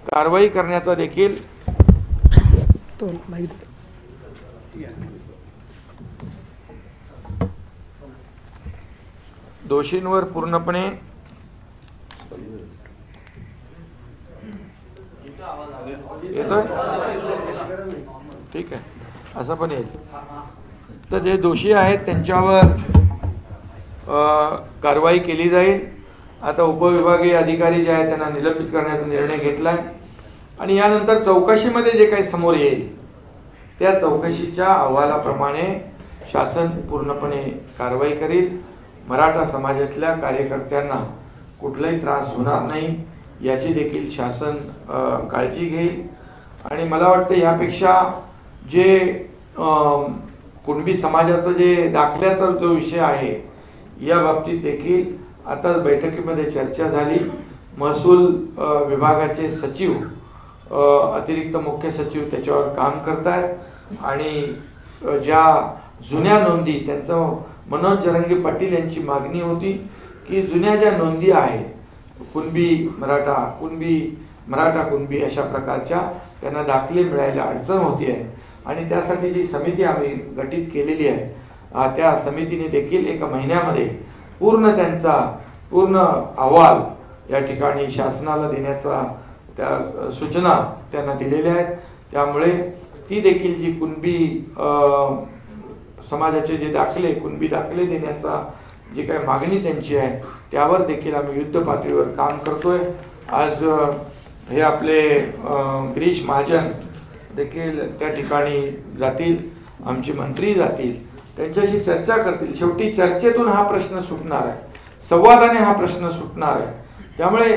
कारवाई करण्याचा देखील दोषींवर पूर्णपणे येतोय, ठीक आहे, असं पण येईल. तर जे दोषी आहेत त्यांच्यावर कारवाई केली जाईल. आता उपविभागीय अधिकारी जे आहेत त्यांना निलंबित करण्याचा निर्णय घेतलाय. आणि यानंतर चौकशीमध्ये जे काही समोर येईल त्या चौकशीच्या अहवालाप्रमाणे शासन पूर्णपणे कारवाई करेल. मराठा समाजातल्या कार्यकर्त्यांना कुठलाही त्रास होणार नाही याची देखील शासन काळजी घेईल. आणि मला वाटतं यापेक्षा जे कुणबी समाजाचं जे दाखल्याचा जो विषय आहे या बाबतीत देखील आता बैठकीमध्ये चर्चा झाली. महसूल विभागाचे सचिव, अतिरिक्त मुख्य सचिव त्याच्यावर काम करतायत. आणि ज्या जुन्या नोंदी, त्यांचं मनोज जरंगे पाटील यांची मागणी होती की जुन्या ज्या नोंदी आहेत कुणबी मराठा, कुणबी अशा प्रकारच्या त्यांना दाखले मिळायला अडचण होती आहे. आणि त्यासाठी जी समिती आम्ही गठीत केलेली आहे त्या समितीने देखील 1 महिन्यामध्ये त्यांचा पूर्ण अहवाल या ठिकाणी शासनाला देण्याचा त्या सूचना त्यांना दिलेल्या आहेत. त्यामुळे ती देखील जी कुणबी समाजाचे जे दाखले, कुणबी दाखले देण्याचा जी काही मागणी त्यांची आहे त्यावर देखील आम्ही युद्ध पातळीवर काम करतोय. आज हे आपले गिरीश महाजन देखील त्या ठिकाणी जातील, आमचे मंत्री जातील, त्यांच्याशी चर्चा करतील. शेवटी चर्चेतून हा प्रश्न सुटणार आहे, संवादाने हा प्रश्न सुटणार आहे. त्यामुळे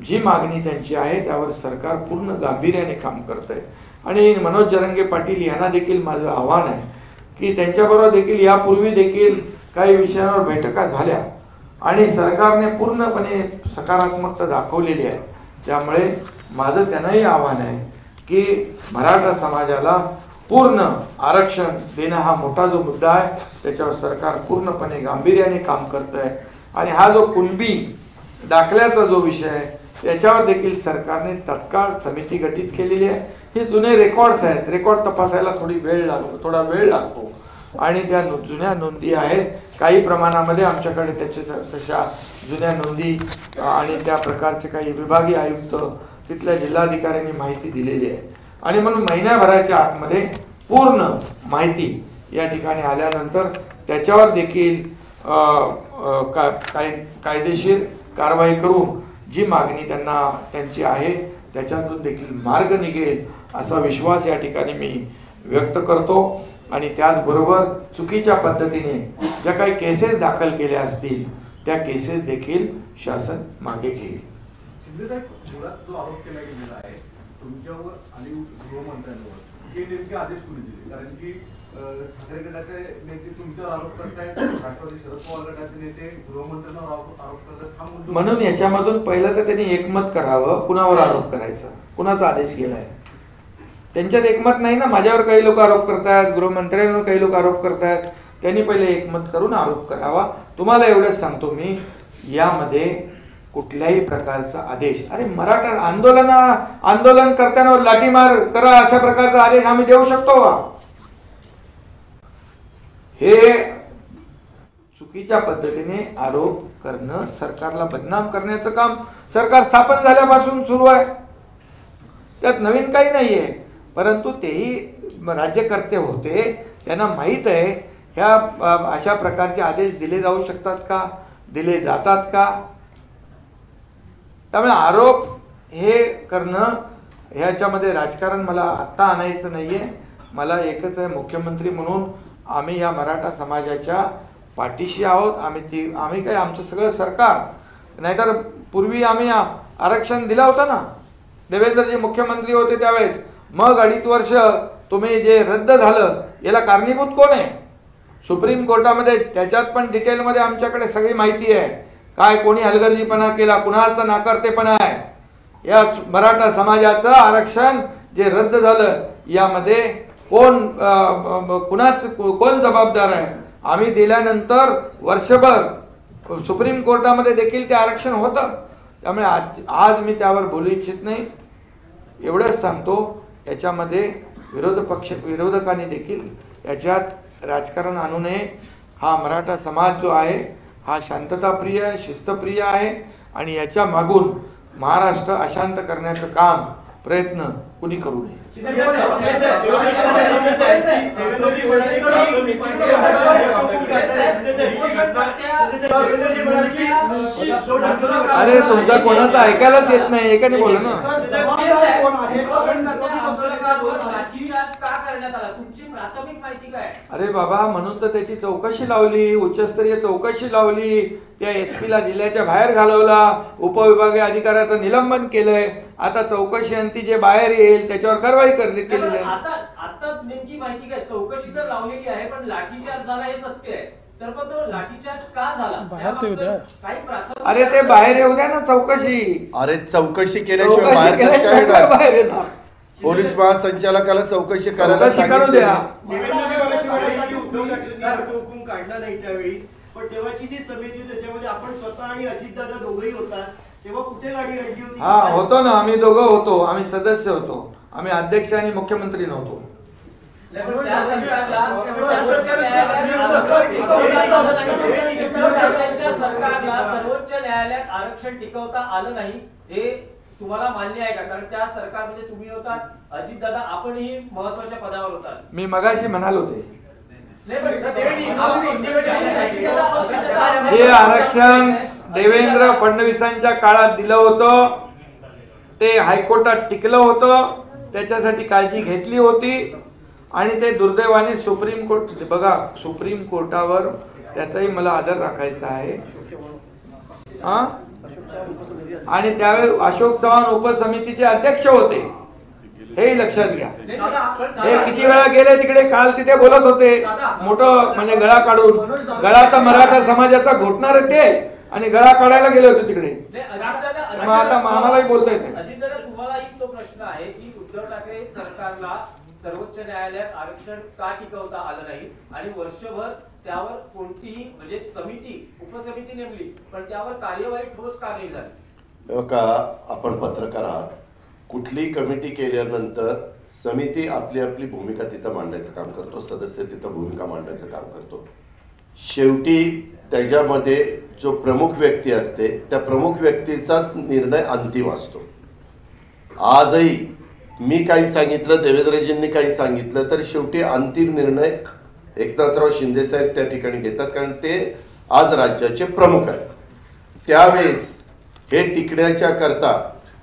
जी मागणी त्यांची आहे त्यावर सरकार पूर्ण गांभीर्याने काम करत आहे. आणि मनोज जरांगे पाटील यांना देखील माझं आव्हान आहे की त्यांच्याबरोबर देखील यापूर्वी देखील काही विषयांवर बैठका झाल्या आणि सरकारने पूर्णपणे सकारात्मकता दाखवलेली आहे. त्यामुळे माझं त्यांनाही आव्हान आहे की मराठा समाजाला पूर्ण आरक्षण देणं हा मोठा जो मुद्दा आहे त्याच्यावर सरकार पूर्णपणे गांभीर्याने काम करत आहे. आणि हा जो कुणबी दाखल्याचा जो विषय आहे त्याच्यावर देखील सरकारने तत्काळ समिती गठीत केलेली आहे. हे जुने रेकॉर्ड्स आहेत, रेकॉर्ड तपासायला थोडा वेळ लागतो आणि त्या जुन्या नोंदी आहेत. काही प्रमाणामध्ये आमच्याकडे तशा जुन्या नोंदी आणि त्या प्रकारचे काही विभागीय आयुक्त तिथल्या जिल्हाधिकाऱ्यांनी माहिती दिलेली आहे. आणि म्हणून महिन्याभराच्या आतमध्ये पूर्ण माहिती या ठिकाणी आल्यानंतर त्याच्यावर देखील कायदेशीर कारवाई करून जी मागणी त्यांची आहे त्याच्यातून देखील मार्ग निघेल असा विश्वास या ठिकाणी मी व्यक्त करतो. आणि त्याचबरोबर चुकीच्या पद्धतीने ज्या काही केसेस दाखल केल्या असतील त्या केसेस देखील शासन मागे घेईल. जो आरोप केला गेलेला आहे तुमच्यावर आणि गृहमंत्र्यांवर, हे नेमके आदेश कोणी दिले? कारण की ठाकरे गटाचे नेते तुमच्यावर आरोप करतायत, राष्ट्रवादी शरद पवार गटाचे नेते गृहमंत्र्यांवर आरोप करतात. म्हणून याच्यामधून पहिलं तर त्यांनी एकमत करावं, कुणावर आरोप करायचा, कुणाचा आदेश गेलाय त्यांच्यात एकमत नाही ना. माझ्यावर काही लोक आरोप करतायत, गृहमंत्र्यांवर काही लोक आरोप करतायत. त्यांनी पहिले एकमत करून आरोप करावा. तुम्हाला एवढंच सांगतो मी, यामध्ये कुठल्याही प्रकारचा आदेश, अरे मराठा आंदोलन करताना लाठीमार करा अशा प्रकारचा आदेश आम्ही देऊ शकतो का? हे चुकीच्या पद्धतीने आरोप करणं, सरकारला बदनाम करण्याचं काम सरकार स्थापन झाल्यापासून सुरू आहे. त्यात नवीन काही नाहीये. परंतु तेही राज्यकर्ते होते, त्यांना माहीत आहे ह्या अशा प्रकारचे आदेश दिले जाऊ शकतात का, दिले जातात का. त्यामुळे आरोप हे करणं ह्याच्यामध्ये राजकारण मला आत्ता आणायचं नाहीये. मला एकच आहे, मुख्यमंत्री म्हणून आम्ही या मराठा समाजाच्या पाठीशी आहोत. आम्ही काय, आमचं सगळं सरकार, नाहीतर पूर्वी आम्ही आरक्षण दिलं होतं ना, देवेंद्रजी मुख्यमंत्री होते त्यावेळेस. मग 2.5 वर्ष तुम्ही जे रद्द झालं याला कारणीभूत कोण आहे? सुप्रीम कोर्टामध्ये त्याच्यात पण डिटेलमध्ये आमच्याकडे सगळी माहिती आहे. काय कोणी हलगर्जीपणा केला, कुणाचा नाकारतेपणा आहे. या मराठा समाजाचं आरक्षण जे रद्द झालं यामध्ये कोण जबाबदार आहे? आम्ही दिल्यानंतर वर्षभर सुप्रीम कोर्टामध्ये देखील ते आरक्षण होतं. त्यामुळे आज मी त्यावर बोलू इच्छित नाही. एवढंच सांगतो, याच्यामध्ये विरोधकांनी देखील याच्यात राजकारण आणू नये. हा मराठा समाज जो आहे हा शांतताप्रिय, शिस्तप्रिय आहे आणि याच्या मागून महाराष्ट्र अशांत करण्याचं काम, प्रयत्न कुणी करू नये. अरे तुमचा कोणाचा ऐकायलाच येत नाही, एकाने बोला ना. अरे बाबा, म्हणून तर त्याची चौकशी लावली, उच्चस्तरीय चौकशी लावली, त्या SP ला जिल्ह्याच्या बाहेर घालवला, उपविभागीय अधिकाऱ्याचं निलंबन केलंय. आता चौकशी अंती जे बाहेर येईल त्याच्यावर कारवाई केलेली आहे. आता नेमकी माहिती काय? चौकशी तर लावलेली आहे पण लाठीचार्ज झाला हे सत्य आहे. तर पण तो लाठीचार्ज का झाला? अरे ते बाहेर येऊ द्या ना चौकशी. अरे चौकशी केल्याशिवाय बाहेर येणार? पोलीस महासंचालकाला चौकशी करायला सांगितलं. हुकूम काढला नाही त्यावेळी, पण तेव्हाची जी समिती होती त्याच्यामध्ये आपण स्वतः आणि अजितदादा दोघंही होता. तेव्हा कुठे गाडी आणली होती? हा होतो ना, आम्ही दोघं होतो, आम्ही सदस्य होतो, आम्ही अध्यक्ष आणि मुख्यमंत्री नव्हतो. सर्वोच्च न्यायालयात आरक्षण टिकवता आलं नाही हे तुम्हाला मान्य आहे का? कारण त्या सरकारमध्ये तुम्ही होतात, अजितदादा आपणही महत्वाच्या पदावर होतात. मी मगाशी म्हणाल होते, हे आरक्षण देवेंद्र फडणवीसांच्या काळात दिलं होतं ते हायकोर्टात टिकलं होतं, त्याच्यासाठी काळजी घेतली होती आणि ते दुर्दैवाने सुप्रीम कोर्ट, बघा सुप्रीम कोर्टावर त्याचाही मला आदर राखायचा आहे हा. आणि त्यावेळेस अशोक चव्हाण उपसमितीचे अध्यक्ष होते, हे लक्षात घ्या. हे किती वेळा गेले तिकडे, काल तिथे बोलत होते मोठं म्हणजे गळा काढून, गळा तर मराठा समाजाचा घोटणार ते आणि गळा काढायला गेले होते तिकडे. मग आता आम्हालाही बोलता येते. अजितदादा, तुम्हालाही तो प्रश्न आहे की उद्धव ठाकरे सरकारला सर्वोच्च न्यायालयात आरक्षण का टिकवता आलं नाही आणि वर्षभर त्यावर कोणतीही म्हणजे समिती उपसमिती नेमली पण त्यावर कार्यवाही ठोस का नाही झाली? का आपण पत्रकार आहात, कुठलीही कमिटी केल्यानंतर समिती आपली आपली भूमिका तिथं मांडायचं काम करतो, सदस्य तिथं भूमिका मांडायचं काम करतो. शेवटी त्याच्यामध्ये जो प्रमुख व्यक्ती असते त्या प्रमुख व्यक्तीचाच निर्णय अंतिम असतो. आजही मी काही सांगितलं, देवेंद्रजींनी काही सांगितलं, तर शेवटी अंतिम निर्णय एकनाथराव शिंदे साहेब त्या ठिकाणी घेतात, कारण ते आज राज्याचे प्रमुख आहेत. त्यावेळेस हे टिकण्याच्या करता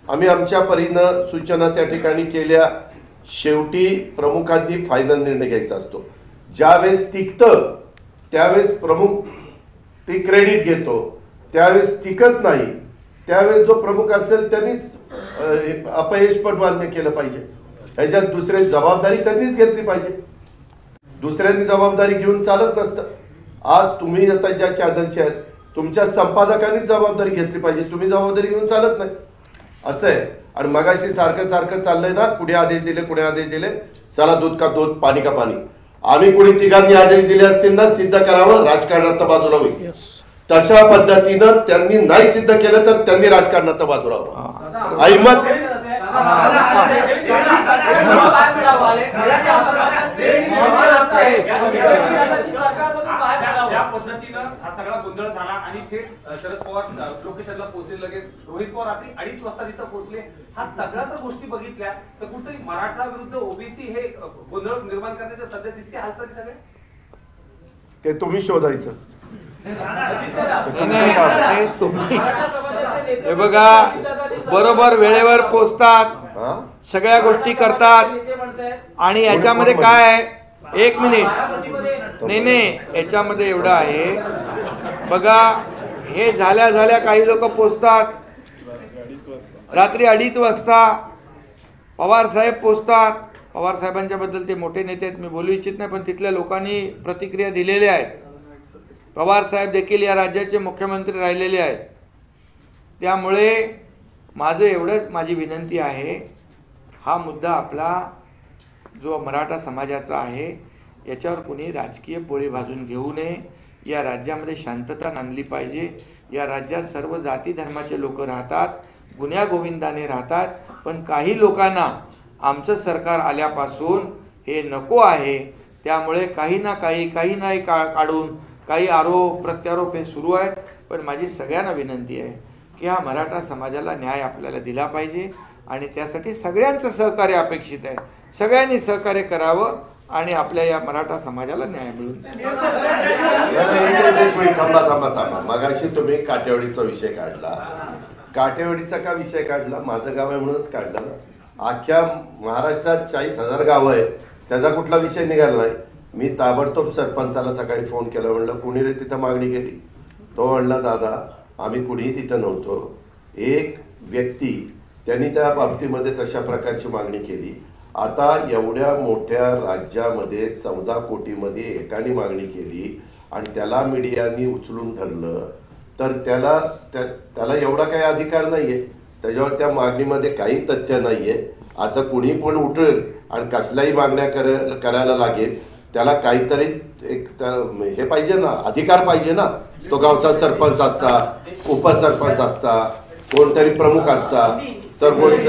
आम्ही आमच्या परीनं सूचना त्या ठिकाणी केल्या. शेवटी प्रमुखांनी फायनल निर्णय घ्यायचा असतो. ज्यावेळेस टिकतं त्यावेळेस प्रमुख ते क्रेडिट घेतो, त्यावेळेस टिकत नाही त्यावेळेस जो प्रमुख असेल त्यांनीच अपयश पण मान्य केलं पाहिजे. ह्याच्यात दुसरी जबाबदारी त्यांनीच घेतली पाहिजे, दुसऱ्यांनी जबाबदारी घेऊन चालत नसतं. आज तुम्ही आता ज्या चॅनलचे आहेत तुमच्या संपादकांनीच जबाबदारी घेतली पाहिजे, तुम्ही जबाबदारी घेऊन चालत नाही असं आहे. आणि मगाशी सारखं सारखं चाललंय ना, कुठे आदेश दिले कुठे आदेश दिले, चला दूध का दूध पाणी का पाणी. आम्ही कुणी तिघांनी आदेश दिले असतील ना, सिद्ध करावं, राजकारणात बाजूला होईल. तशा पद्धतीनं त्यांनी नाही सिद्ध केलं तर त्यांनी राजकारणात बाजूला व्हावं. अहिमत ज्या पद्धतीनं हा सगळा गोंधळ झाला आणि थेट शरद पवार लोकेशनला पोहोचले, लगेच रोहित पवार रात्री 2:30 वाजता तिथं पोहोचले, हा सगळ्या तर गोष्टी बघितल्या तर कुठेतरी मराठा विरुद्ध ओबीसी हे गोंधळ निर्माण करण्याच्या सध्या दिसते हालचाली सगळे. ते तुम्ही शोधायचं. हे बघा, बरोबर वेळेवर पोचतात, सगळ्या गोष्टी करतात आणि याच्यामध्ये काय आहे, एक मिनिट, नाही याच्यामध्ये एवढं आहे बघा, हे झाल्या झाल्या काही लोक पोचतात रात्री 2:30 वाजता, पवार साहेब पोचतात. पवार साहेबांच्या बद्दल ते मोठे नेते आहेत, मी बोलू इच्छित नाही, पण तिथल्या लोकांनी प्रतिक्रिया दिलेल्या आहेत. पवार साहेब देखील या राज्याचे मुख्यमंत्री राहिलेले आहेत. त्यामुळे माझं एवढंच, माझी विनंती आहे, हा मुद्दा आपला जो मराठा समाजाचा आहे याच्यावर कुणी राजकीय पोळी भाजून घेऊ नये. या राज्यामध्ये शांतता नांदली पाहिजे. या राज्यात सर्व जाती धर्माचे लोक राहतात, गुण्यागोविंदाने राहतात, पण काही लोकांना आमचं सरकार आल्यापासून हे नको आहे. त्यामुळे काही ना काही काढून काही आरोप प्रत्यारोप हे सुरू आहेत. पण माझी सगळ्यांना विनंती आहे की हा मराठा समाजाला न्याय आपल्याला दिला पाहिजे आणि त्यासाठी सगळ्यांचं सहकार्य अपेक्षित आहे. सगळ्यांनी सहकार्य करावं आणि आपल्या या मराठा समाजाला न्याय मिळून. थांबा. मगाशी तुम्ही काटेवाडीचा विषय काढला. काटेवाडीचा का विषय काढला? माझं गाव आहे म्हणूनच काढला ना. अख्ख्या महाराष्ट्रात 40,000 गावं आहेत, त्याचा कुठला विषय निघाला नाही. मी ताबडतोब सरपंचाला सकाळी फोन केला, म्हणलं कुणी रे तिथं मागणी केली? तो म्हणला दादा आम्ही कुणीही तिथं नव्हतो, एक व्यक्ती त्यांनी त्या बाबतीमध्ये तशा प्रकारची मागणी केली. आता एवढ्या मोठ्या राज्यामध्ये 14 कोटीमध्ये एकाने मागणी केली आणि त्याला मीडियानी उचलून धरलं तर त्याला एवढा काही अधिकार नाहीये. त्याच्यावर त्या मागणीमध्ये काही तथ्य नाहीये. असं कुणी पण उठेल आणि कसल्याही मागण्या करायला लागेल, त्याला काहीतरी एक हे पाहिजे ना, अधिकार पाहिजे ना. तो गावचा सरपंच असता, उपसरपंच असता, कोणतरी प्रमुख असता तर गोष्ट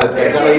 त्याच्याला